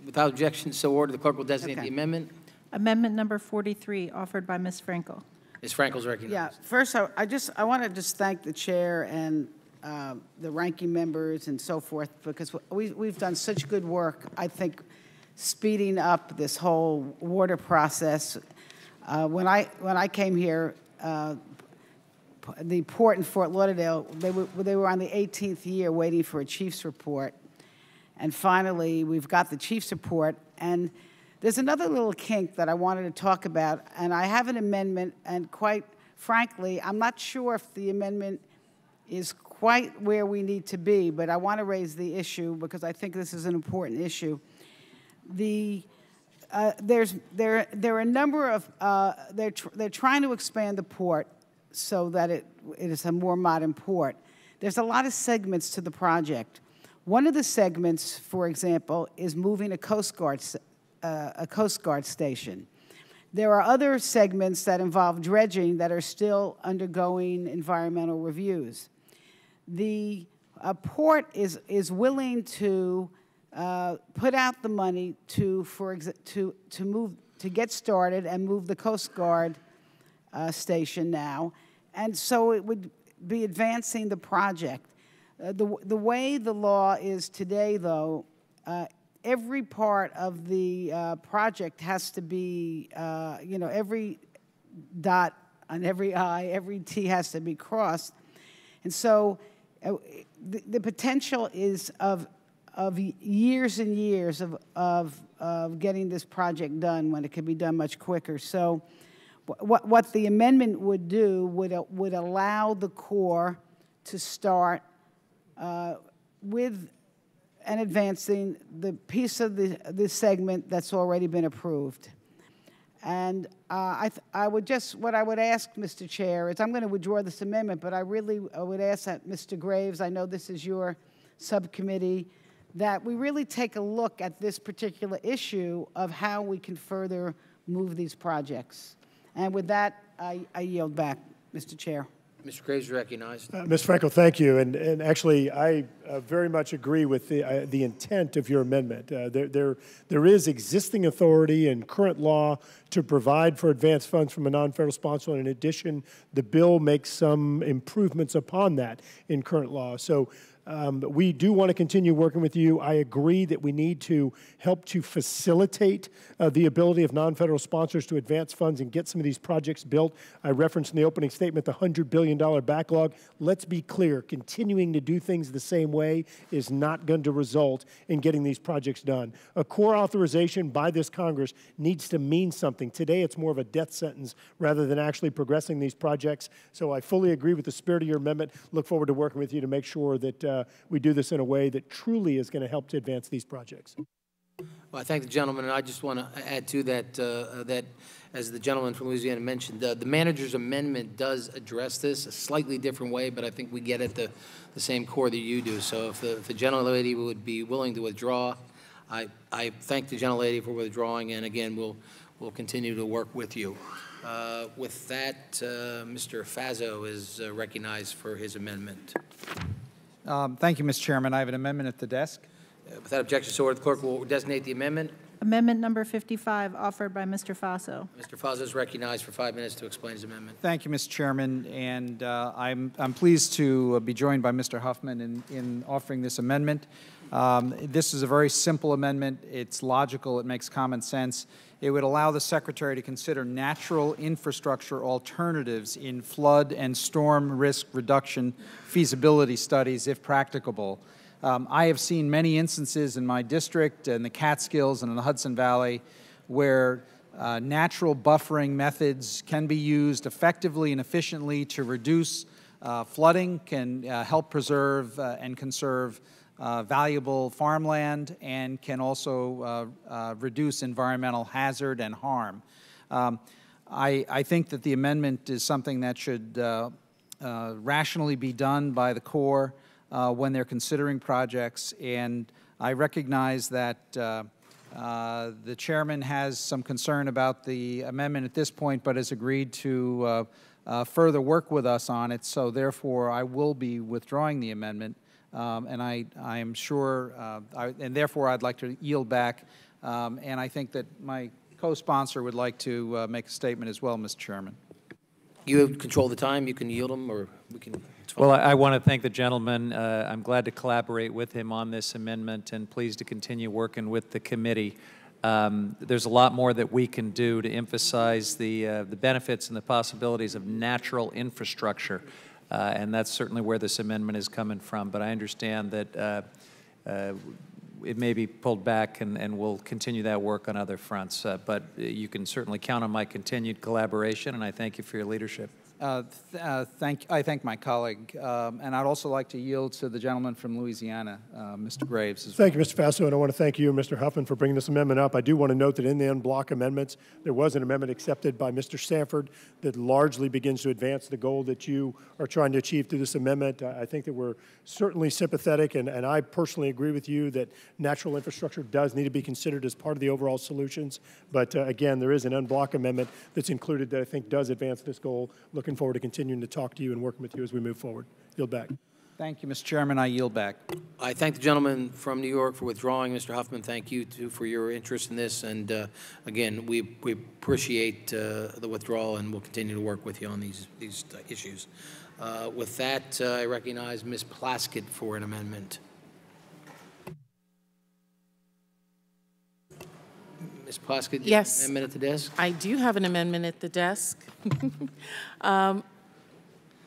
Speaker 1: Without objection, so ordered, the clerk will designate the amendment.
Speaker 6: Amendment number 43, offered by Ms. Frankel.
Speaker 1: Ms. Frankel's recognized.
Speaker 14: Yeah. First, I want to just thank the chair and the ranking members and so forth, because we've done such good work. I think speeding up this whole water process. When I came here, the port in Fort Lauderdale, they were on the 18th year waiting for a chief's report, and finally we've got the chief's report. And there's another little kink that I wanted to talk about, and I have an amendment, and quite frankly, I'm not sure if the amendment is quite where we need to be, but I want to raise the issue because I think this is an important issue. There are a number of they're trying to expand the port so that it is a more modern port. There's a lot of segments to the project. One of the segments, for example, is moving a Coast Guard station. There are other segments that involve dredging that are still undergoing environmental reviews. The port is willing to put out the money to get started and move the Coast Guard station now, and so it would be advancing the project. The way the law is today, though, every part of the project has to be, every dot on every I, every T has to be crossed. And so the potential is of years and years of getting this project done when it could be done much quicker. So what the amendment would do would allow the Corps to start with and advancing the piece of the segment that's already been approved. And I would just, what I would ask, Mr. Chair, is I'm going to withdraw this amendment, but I really would ask that Mr. Graves, I know this is your subcommittee, that we really take a look at this particular issue of how we can further move these projects. And with that, I yield back, Mr. Chair.
Speaker 1: Mr. Graves is recognized.
Speaker 3: Ms. Franco, thank you. And actually, I very much agree with the intent of your amendment. There is existing authority in current law to provide for advance funds from a non-federal sponsor. And in addition, the bill makes some improvements upon that in current law. So we do want to continue working with you. I agree that we need to help to facilitate the ability of non-federal sponsors to advance funds and get some of these projects built. I referenced in the opening statement the $100 billion backlog. Let's be clear, continuing to do things the same way is not going to result in getting these projects done. A core authorization by this Congress needs to mean something. Today, it's more of a death sentence rather than actually progressing these projects. So I fully agree with the spirit of your amendment. Look forward to working with you to make sure that we do this in a way that truly is going to help to advance these projects.
Speaker 1: Well, I thank the gentleman, and I just want to add to that, that as the gentleman from Louisiana mentioned, the manager's amendment does address this a slightly different way, but I think we get at the same core that you do. So if the gentlelady would be willing to withdraw, I thank the gentlelady for withdrawing, and again, we'll continue to work with you. With that, Mr. Fazo is recognized for his amendment.
Speaker 21: Thank you, Mr. Chairman. I have an amendment at the desk.
Speaker 1: Without objection, so ordered. The clerk will designate the amendment.
Speaker 6: Amendment number 55, offered by Mr. Faso.
Speaker 1: Mr. Faso is recognized for 5 minutes to explain his amendment.
Speaker 21: Thank you, Mr. Chairman, and I'm pleased to be joined by Mr. Huffman in offering this amendment. This is a very simple amendment. It's logical. It makes common sense. It would allow the Secretary to consider natural infrastructure alternatives in flood and storm risk reduction feasibility studies, if practicable. I have seen many instances in my district, in the Catskills and in the Hudson Valley, where natural buffering methods can be used effectively and efficiently to reduce flooding, can help preserve and conserve valuable farmland, and can also reduce environmental hazard and harm. I think that the amendment is something that should rationally be done by the Corps when they're considering projects, and I recognize that the chairman has some concern about the amendment at this point, but has agreed to further work with us on it, so therefore I will be withdrawing the amendment. And I am sure, and therefore I'd like to yield back, and I think that my co-sponsor would like to make a statement as well, Mr. Chairman.
Speaker 1: You control the time. You can yield them, or we can.
Speaker 22: Well, I want to thank the gentleman. I'm glad to collaborate with him on this amendment and pleased to continue working with the committee. There's a lot more that we can do to emphasize the benefits and the possibilities of natural infrastructure. And that's certainly where this amendment is coming from. But I understand that it may be pulled back, and we'll continue that work on other fronts. But you can certainly count on my continued collaboration, and I thank you for your leadership.
Speaker 21: I thank my colleague, and I'd also like to yield to the gentleman from Louisiana, Mr. Graves.
Speaker 3: Thank you, Mr. Faso, and I want to thank you and Mr. Huffman for bringing this amendment up. I do want to note that in the en bloc amendments, there was an amendment accepted by Mr. Sanford that largely begins to advance the goal that you are trying to achieve through this amendment. I think that we're certainly sympathetic, and I personally agree with you that natural infrastructure does need to be considered as part of the overall solutions. But again, there is an en bloc amendment that's included that I think does advance this goal. Looking forward to continuing to talk to you and working with you as we move forward. Yield back.
Speaker 21: Thank you, Mr. Chairman. I yield back.
Speaker 1: I thank the gentleman from New York for withdrawing. Mr. Huffman, thank you, too, for your interest in this. And again, we appreciate the withdrawal, and we'll continue to work with you on these issues. With that, I recognize Ms. Plaskett for an amendment. Ms. Plaskett,
Speaker 19: yes,
Speaker 1: amendment at the desk?
Speaker 19: I do have an amendment at the desk.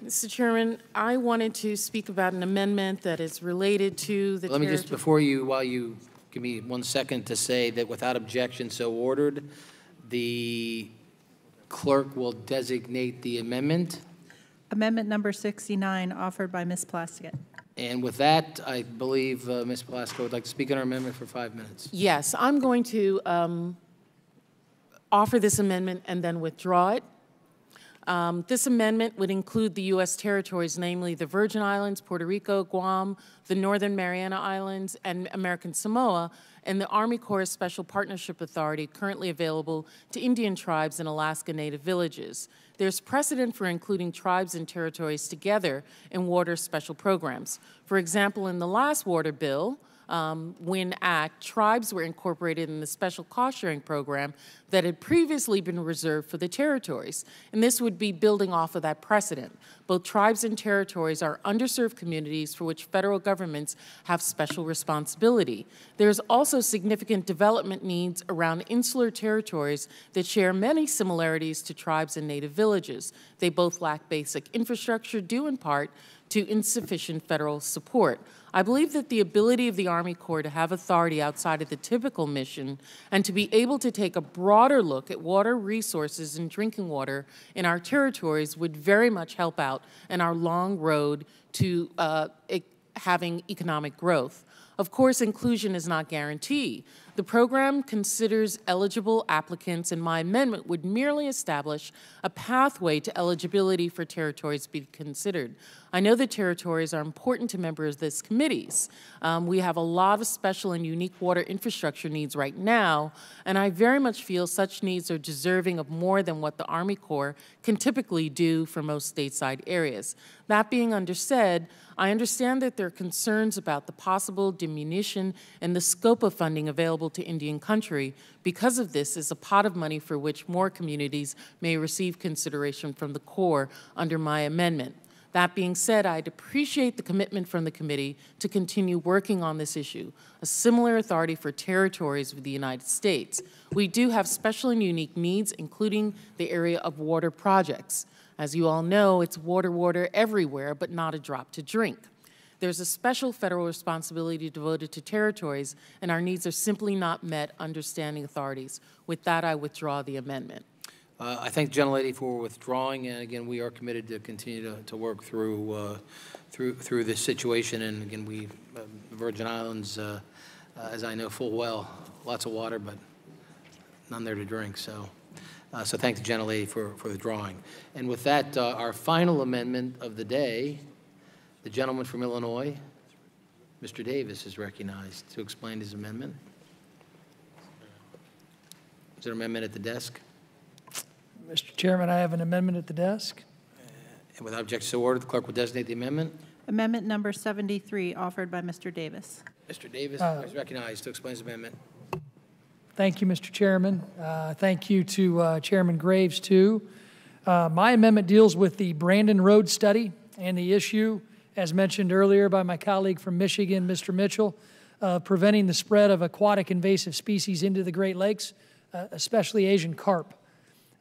Speaker 19: Mr. Chairman, I wanted to speak about an amendment that is related to the
Speaker 1: Let me just, while you give me 1 second to say that without objection so ordered, the clerk will designate the amendment.
Speaker 6: Amendment number 69, offered by Ms. Plaskett.
Speaker 1: And with that, I believe Ms. Plaskett would like to speak on her amendment for 5 minutes.
Speaker 19: Yes, I'm going to offer this amendment and then withdraw it. This amendment would include the U.S. territories, namely the Virgin Islands, Puerto Rico, Guam, the Northern Mariana Islands, and American Samoa, and the Army Corps Special Partnership Authority currently available to Indian tribes and Alaska Native villages. There's precedent for including tribes and territories together in water special programs. For example, in the last water bill, WIN Act, tribes were incorporated in the special cost-sharing program that had previously been reserved for the territories, and this would be building off of that precedent. Both tribes and territories are underserved communities for which federal governments have special responsibility. There's also significant development needs around insular territories that share many similarities to tribes and native villages. They both lack basic infrastructure, due in part to insufficient federal support. I believe that the ability of the Army Corps to have authority outside of the typical mission and to be able to take a broader look at water resources and drinking water in our territories would very much help out in our long road to having economic growth. Of course, inclusion is not guaranteed. The program considers eligible applicants, and my amendment would merely establish a pathway to eligibility for territories to be considered. I know that territories are important to members of this committees. We have a lot of special and unique water infrastructure needs right now, and I very much feel such needs are deserving of more than what the Army Corps can typically do for most stateside areas. That being undersaid, I understand that there are concerns about the possible diminution in the scope of funding available to Indian country. Because of this is a pot of money for which more communities may receive consideration from the Corps under my amendment. That being said, I'd appreciate the commitment from the committee to continue working on this issue, a similar authority for territories of the United States. We do have special and unique needs, including the area of water projects. As you all know, it's water everywhere, but not a drop to drink. There's a special federal responsibility devoted to territories, and our needs are simply not met under standing authorities. With that, I withdraw the amendment.
Speaker 1: I thank the gentlelady for withdrawing, and again, we are committed to continue to work through this situation. And again, the Virgin Islands, as I know full well, lots of water, but none there to drink. So thank the gentlelady for withdrawing. And with that, our final amendment of the day, the gentleman from Illinois, Mr. Davis, is recognized to explain his amendment. Is there an amendment at the desk?
Speaker 4: Mr. Chairman, I have an amendment at the desk.
Speaker 1: And without objection so ordered, the clerk will designate the amendment.
Speaker 6: Amendment number 73, offered by Mr. Davis.
Speaker 1: Mr. Davis is recognized to explain his amendment.
Speaker 4: Thank you, Mr. Chairman. Thank you to Chairman Graves, too. My amendment deals with the Brandon Road study and the issue, as mentioned earlier by my colleague from Michigan, Mr. Mitchell, preventing the spread of aquatic invasive species into the Great Lakes, especially Asian carp.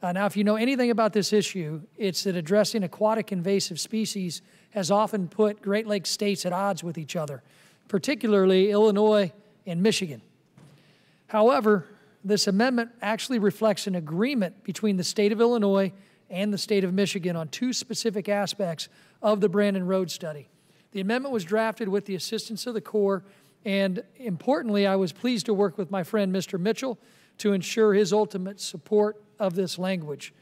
Speaker 4: Now, if you know anything about this issue, it's that addressing aquatic invasive species has often put Great Lakes states at odds with each other, particularly Illinois and Michigan. However, this amendment actually reflects an agreement between the state of Illinois and the state of Michigan on two specific aspects of the Brandon Road study. The amendment was drafted with the assistance of the Corps, and importantly, I was pleased to work with my friend, Mr. Mitchell, to ensure his ultimate support of this language.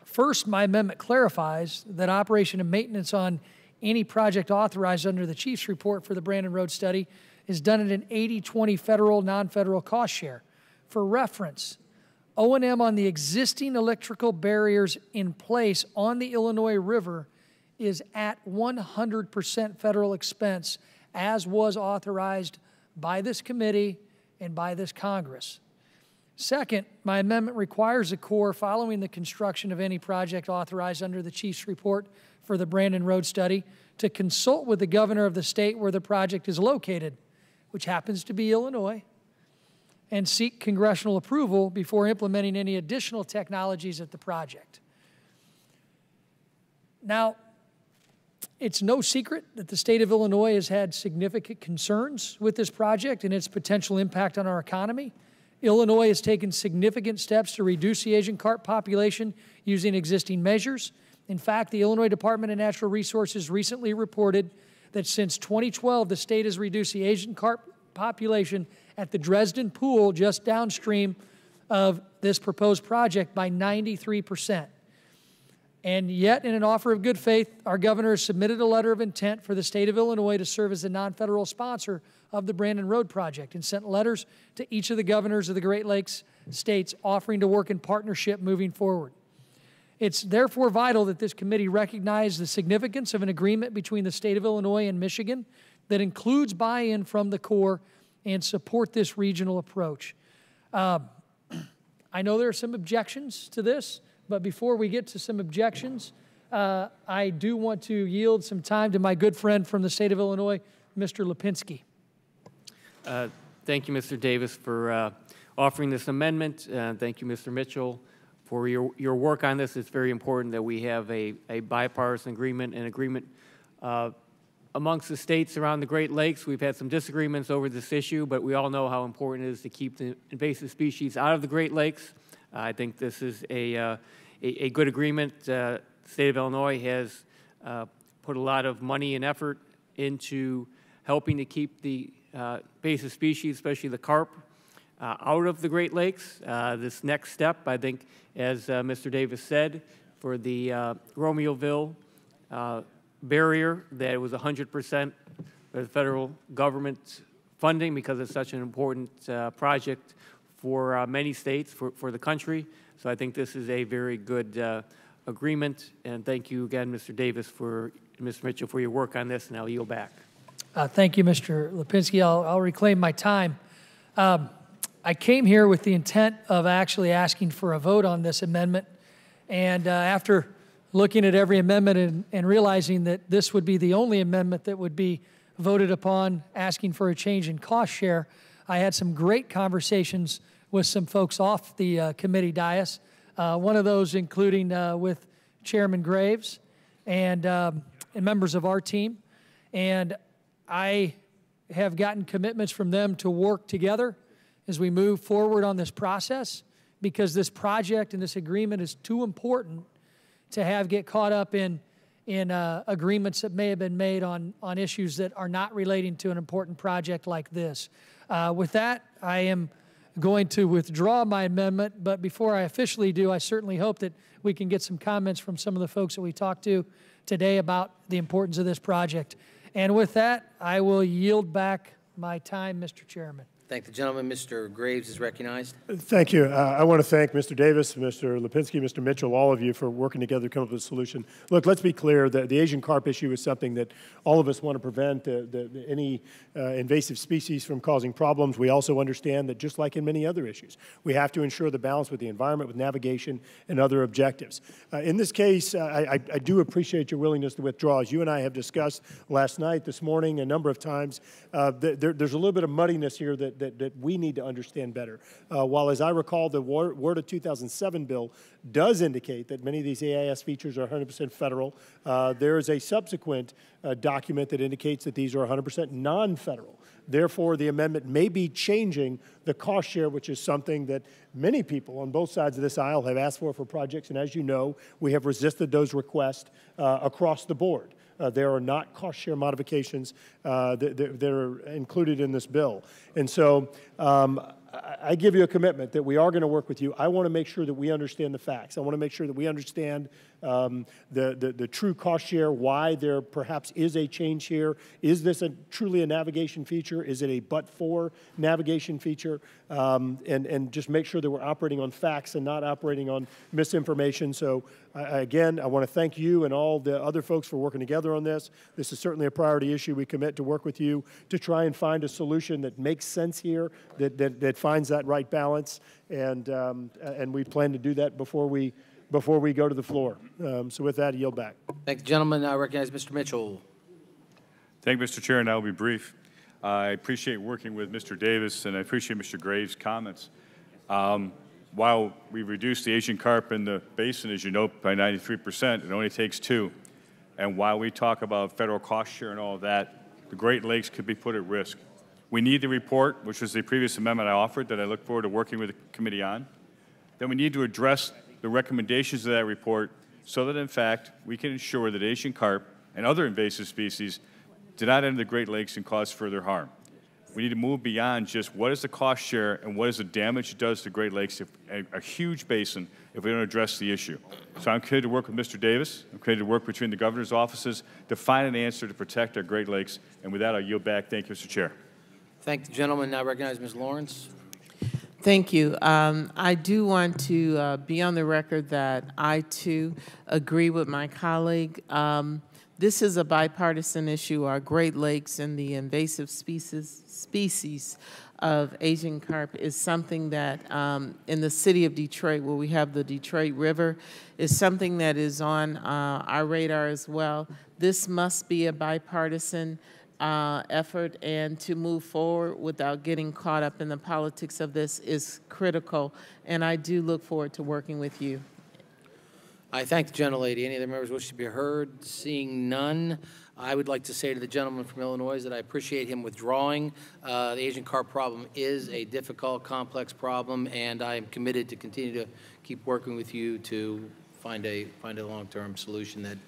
Speaker 4: First, my amendment clarifies that operation and maintenance on any project authorized under the Chief's report for the Brandon Road study is done at an 80-20 federal, non-federal cost share. For reference, O&M on the existing electrical barriers in place on the Illinois River is at 100% federal expense, as was authorized by this committee and by this Congress. Second, my amendment requires the Corps, following the construction of any project authorized under the Chief's report for the Brandon Road Study, to consult with the governor of the state where the project is located, which happens to be Illinois, and seek congressional approval before implementing any additional technologies at the project. Now, it's no secret that the state of Illinois has had significant concerns with this project and its potential impact on our economy. Illinois has taken significant steps to reduce the Asian carp population using existing measures. In fact, the Illinois Department of Natural Resources recently reported that since 2012, the state has reduced the Asian carp population at the Dresden Pool, just downstream of this proposed project, by 93%. And yet, in an offer of good faith, our governor has submitted a letter of intent for the state of Illinois to serve as a non-federal sponsor of the Brandon Road Project, and sent letters to each of the governors of the Great Lakes states offering to work in partnership moving forward. It's therefore vital that this committee recognize the significance of an agreement between the state of Illinois and Michigan that includes buy-in from the Corps and support this regional approach. I know there are some objections to this, but before we get to some objections, I do want to yield some time to my good friend from the state of Illinois, Mr. Lipinski.
Speaker 18: Thank you, Mr. Davis, for offering this amendment. Thank you, Mr. Mitchell, for your work on this. It's very important that we have a bipartisan agreement, an agreement amongst the states around the Great Lakes. We've had some disagreements over this issue, but we all know how important it is to keep the invasive species out of the Great Lakes. I think this is a good agreement. The state of Illinois has put a lot of money and effort into helping to keep the invasive species, especially the carp, out of the Great Lakes. This next step, I think, as Mr. Davis said, for the Romeoville barrier, that it was 100% the federal government funding because it's such an important project for many states, for the country. So I think this is a very good agreement. And thank you again, Mr. Davis, Mr. Mitchell, for your work on this, and I'll yield back.
Speaker 4: Thank you, Mr. Lipinski. I'll reclaim my time. I came here with the intent of actually asking for a vote on this amendment. And after looking at every amendment and realizing that this would be the only amendment that would be voted upon asking for a change in cost share, I had some great conversations with some folks off the committee dais, one of those including with Chairman Graves and members of our team. And I have gotten commitments from them to work together as we move forward on this process, because this project and this agreement is too important to get caught up in agreements that may have been made on issues that are not relating to an important project like this. With that, I am going to withdraw my amendment, but before I officially do, I certainly hope that we can get some comments from some of the folks that we talked to today about the importance of this project. And with that, I will yield back my time, Mr. Chairman.
Speaker 1: Thank the gentleman. Mr. Graves is recognized.
Speaker 3: Thank you. I want to thank Mr. Davis, Mr. Lipinski, Mr. Mitchell, all of you for working together to come up with a solution. Look, let's be clear that the Asian carp issue is something that all of us want to prevent any invasive species from causing problems. We also understand that just like in many other issues, we have to ensure the balance with the environment, with navigation, and other objectives. In this case, I do appreciate your willingness to withdraw. As you and I have discussed last night, this morning, a number of times, there's a little bit of muddiness here that we need to understand better. While, as I recall, the WRDA 2007 bill does indicate that many of these AIS features are 100% federal, there is a subsequent document that indicates that these are 100% non-federal. Therefore, the amendment may be changing the cost share, which is something that many people on both sides of this aisle have asked for projects. And as you know, we have resisted those requests across the board. There are not cost share modifications that are included in this bill. And so I give you a commitment that we are going to work with you. I want to make sure that we understand the facts. I want to make sure that we understand the true cost share, why there perhaps is a change here. Is this truly a navigation feature? Is it a but-for navigation feature? And just make sure that we're operating on facts and not operating on misinformation. So again, I want to thank you and all the other folks for working together on this. This is certainly a priority issue. We commit to work with you to try and find a solution that makes sense here, that finds that right balance, and we plan to do that before we go to the floor. So with that, I yield back.
Speaker 1: Thank the gentleman. I recognize Mr. Mitchell.
Speaker 7: Thank you, Mr. Chair, and I will be brief. I appreciate working with Mr. Davis, and I appreciate Mr. Graves' comments. While we've reduced the Asian carp in the basin, as you know, by 93%, it only takes 2. And while we talk about federal cost share and all of that, the Great Lakes could be put at risk. We need the report, which was the previous amendment I offered that I look forward to working with the committee on. Then we need to address the recommendations of that report so that, in fact, we can ensure that Asian carp and other invasive species do not enter the Great Lakes and cause further harm. We need to move beyond just what is the cost share and what is the damage it does to Great Lakes, a huge basin, if we don't address the issue. So I'm committed to work with Mr. Davis. I'm committed to work between the governor's offices to find an answer to protect our Great Lakes. And with that, I'll yield back. Thank you, Mr. Chair.
Speaker 1: Thank the gentleman. Now recognize Ms. Lawrence.
Speaker 17: Thank you. I do want to be on the record that I, too, agree with my colleague. This is a bipartisan issue. Our Great Lakes and the invasive species of Asian carp is something that in the city of Detroit, where we have the Detroit River, is something that is on our radar as well. This must be a bipartisan effort, and to move forward without getting caught up in the politics of this is critical, and I do look forward to working with you.
Speaker 1: I thank the gentlelady. Any other members wish to be heard? Seeing none, I would like to say to the gentleman from Illinois that I appreciate him withdrawing. The Asian carp problem is a difficult, complex problem, and I am committed to continue to keep working with you to find a long-term solution that,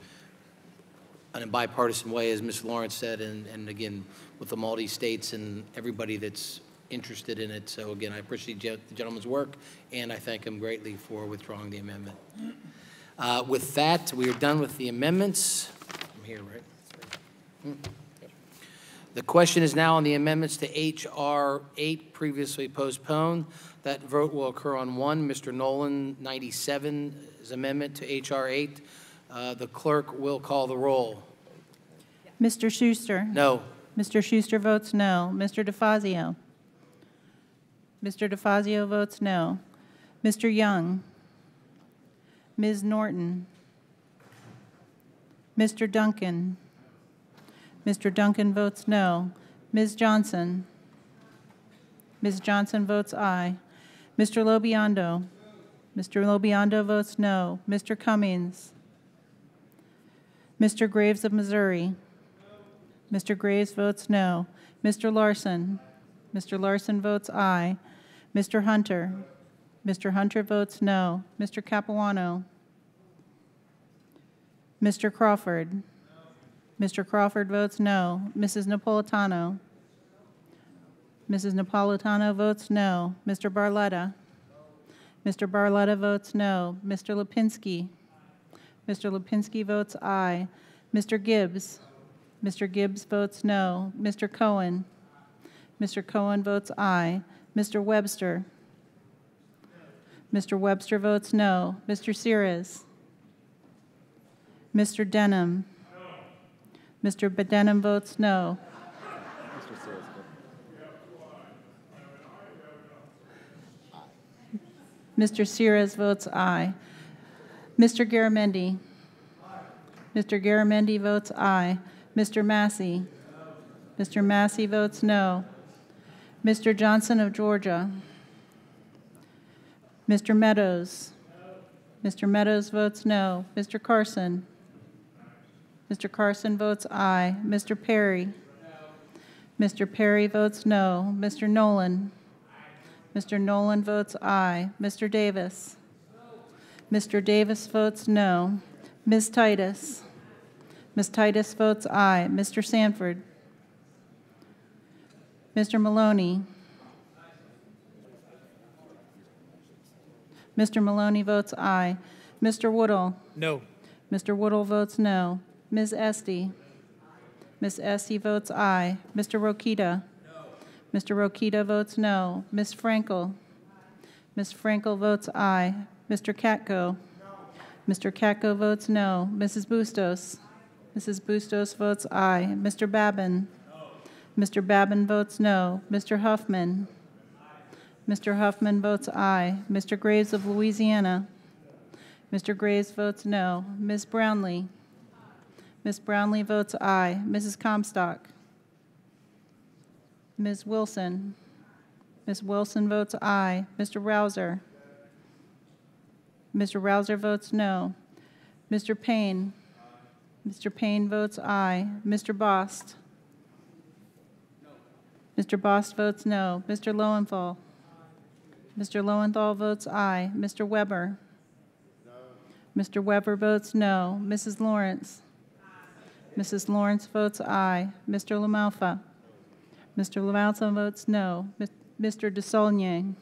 Speaker 1: in a bipartisan way, as Ms. Lawrence said, and again, with the multi-states and everybody that's interested in it. So again, I appreciate the gentleman's work, and I thank him greatly for withdrawing the amendment. With that, we are done with the amendments. I'm here, right? The question is now on the amendments to H.R. 8, previously postponed. That vote will occur on 1, Mr. Nolan 97's amendment to H.R. 8. The clerk will call the roll.
Speaker 6: Mr. Schuster?
Speaker 1: No.
Speaker 6: Mr. Schuster votes no. Mr. DeFazio? Mr. DeFazio votes no. Mr. Young? Ms. Norton? Mr. Duncan? Mr. Duncan votes no. Ms. Johnson? Ms. Johnson votes aye. Mr. Lobiondo? Mr. Lobiondo votes no. Mr. Cummings? Mr. Graves of Missouri? Mr. Graves votes no. Mr. Larson? Mr. Larson votes aye. Mr. Hunter? Mr. Hunter votes no. Mr. Capuano? Mr. Crawford? Mr. Crawford votes no. Mrs. Napolitano? Mrs. Napolitano votes no. Mr. Barletta? Mr. Barletta votes no. Mr. Lipinski? Mr. Lipinski votes aye. Mr. Gibbs? Mr. Gibbs votes no. Mr. Cohen? Mr. Cohen votes aye. Mr. Webster? Mr. Webster votes no. Mr. Sears? Mr. Denham? Mr. Denham votes no. Mr. Sears votes aye. Mr. Garamendi? Mr. Garamendi votes aye. Mr. Massey? Mr. Massey votes no. Mr. Johnson of Georgia? Mr. Meadows? Mr. Meadows votes no. Mr. Carson? Mr. Carson votes aye. Mr. Perry? Mr. Perry votes no. Mr. Nolan? Mr. Nolan votes aye. Mr. Davis? Mr. Davis votes no. Ms. Titus? Ms. Titus votes aye. Mr. Sanford? Mr. Maloney? Mr. Maloney votes aye. Mr. Woodall?
Speaker 21: No.
Speaker 6: Mr. Woodall votes no. Ms. Esty? Ms. Esty votes aye. Mr. Rokita? No. Mr. Rokita votes no. Ms. Frankel? Ms. Frankel votes aye. Mr. Katko? No. Mr. Katko votes no. Mrs. Bustos? Mrs. Bustos votes aye. Mr. Babin? No. Mr. Babin votes no. Mr. Huffman? Mr. Huffman votes aye. Mr. Graves of Louisiana? Mr. Graves votes no. Ms. Brownlee? Ms. Brownlee votes aye. Mrs. Comstock? Ms. Wilson? Ms. Wilson votes aye. Mr. Rouser? Mr. Rouser votes no. Mr. Payne? Mr. Payne votes aye. Mr. Bost? Mr. Bost votes no. Mr. Lowenthal? Mr. Lowenthal votes aye. Mr. Weber? Mr. Weber votes no. Mrs. Lawrence? Mrs. Lawrence votes aye. Mr. LaMalfa? Mr. LaMalfa votes no. Mr. DeSaulnier?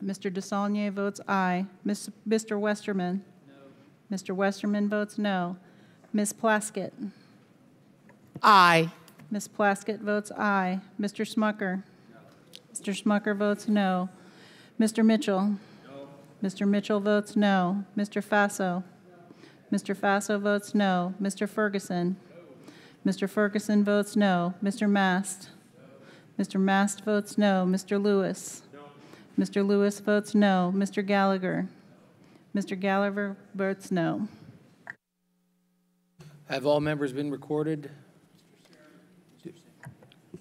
Speaker 6: Mr. DeSaulnier votes aye. Mr. Westerman? No. Mr. Westerman votes no. Ms. Plaskett?
Speaker 19: Aye.
Speaker 6: Ms. Plaskett votes aye. Mr. Smucker? No. Mr. Smucker votes no. Mr. Mitchell? No. Mr. Mitchell votes no. Mr. Faso? No. Mr. Faso votes no. Mr. Ferguson? No. Mr. Ferguson votes no. Mr. Mast? No. Mr. Mast votes no. Mr. Lewis? No. Mr. Lewis votes no. Mr. Gallagher? Mr. Gallagher votes no.
Speaker 1: Have all members been recorded?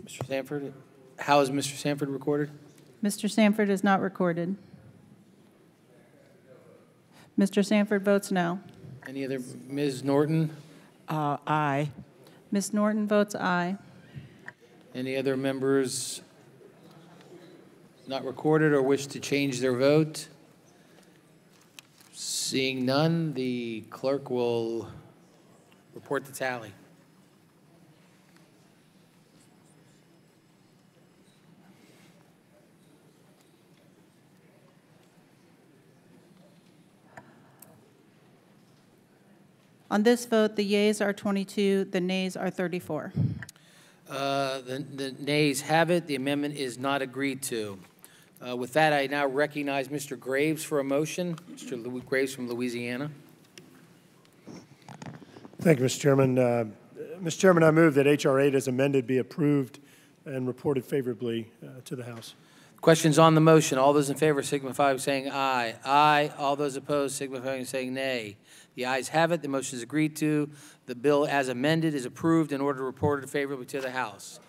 Speaker 1: Mr. Sanford? How is Mr. Sanford recorded?
Speaker 6: Mr. Sanford is not recorded. Mr. Sanford votes no.
Speaker 1: Any other? Ms. Norton?
Speaker 19: Aye.
Speaker 6: Ms. Norton votes aye.
Speaker 1: Any other members not recorded or wish to change their vote? Seeing none, the clerk will report the tally.
Speaker 6: On this vote, the yeas are 22, the nays are 34.
Speaker 1: The nays have it. The amendment is not agreed to. With that, I now recognize Mr. Graves for a motion. Mr. Graves from Louisiana.
Speaker 3: Thank you, Mr. Chairman. Mr. Chairman, I move that H.R. 8 as amended be approved and reported favorably to the House.
Speaker 1: Questions on the motion? All those in favor signify by saying aye. Aye. All those opposed signify by saying nay. The ayes have it. The motion is agreed to. The bill as amended is approved and ordered reported favorably to the House.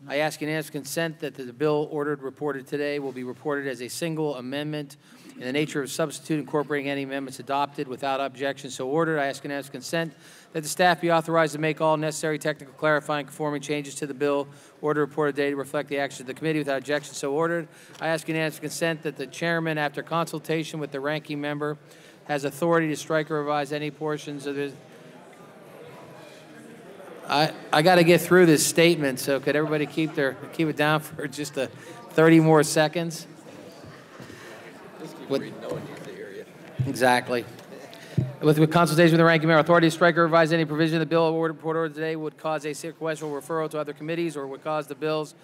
Speaker 1: I ask unanimous consent that the bill ordered reported today will be reported as a single amendment in the nature of a substitute incorporating any amendments adopted without objection. So ordered. I ask unanimous consent that the staff be authorized to make all necessary technical clarifying conforming changes to the bill order reported today to reflect the action of the committee without objection. So ordered. I ask unanimous consent that the chairman, after consultation with the ranking member, has authority to strike or revise any portions of this. I got to get through this statement, so could everybody keep it down for just 30 more seconds? Exactly. With consultation with the ranking member, authority to strike or revise any provision of the bill ordered today would cause a sequential referral to other committees or would cause the bills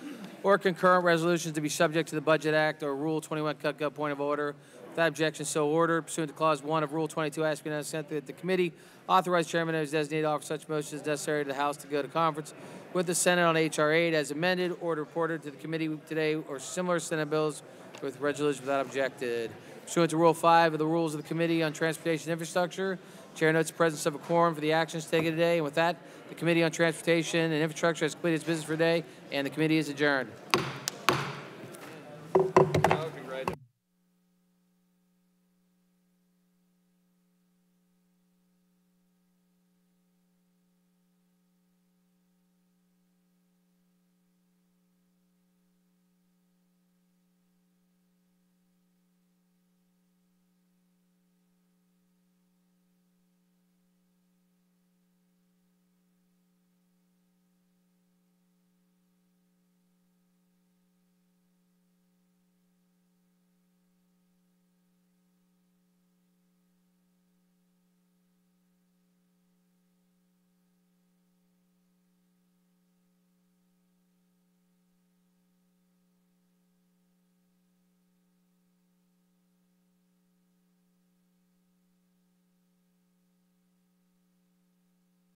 Speaker 1: or concurrent resolutions to be subject to the Budget Act or Rule 21 cut point of order. Without objection, so ordered. Pursuant to Clause 1 of Rule 22, I ask unanimous consent that the committee authorize chairman as designated to offer such motions as necessary to the House to go to conference with the Senate on H.R. 8 as amended or reported to the committee today or similar Senate bills with resolution without objected. Pursuant to Rule 5 of the Rules of the Committee on Transportation and Infrastructure, Chair notes the presence of a quorum for the actions taken today. And with that, the Committee on Transportation and Infrastructure has completed its business for today, and the committee is adjourned.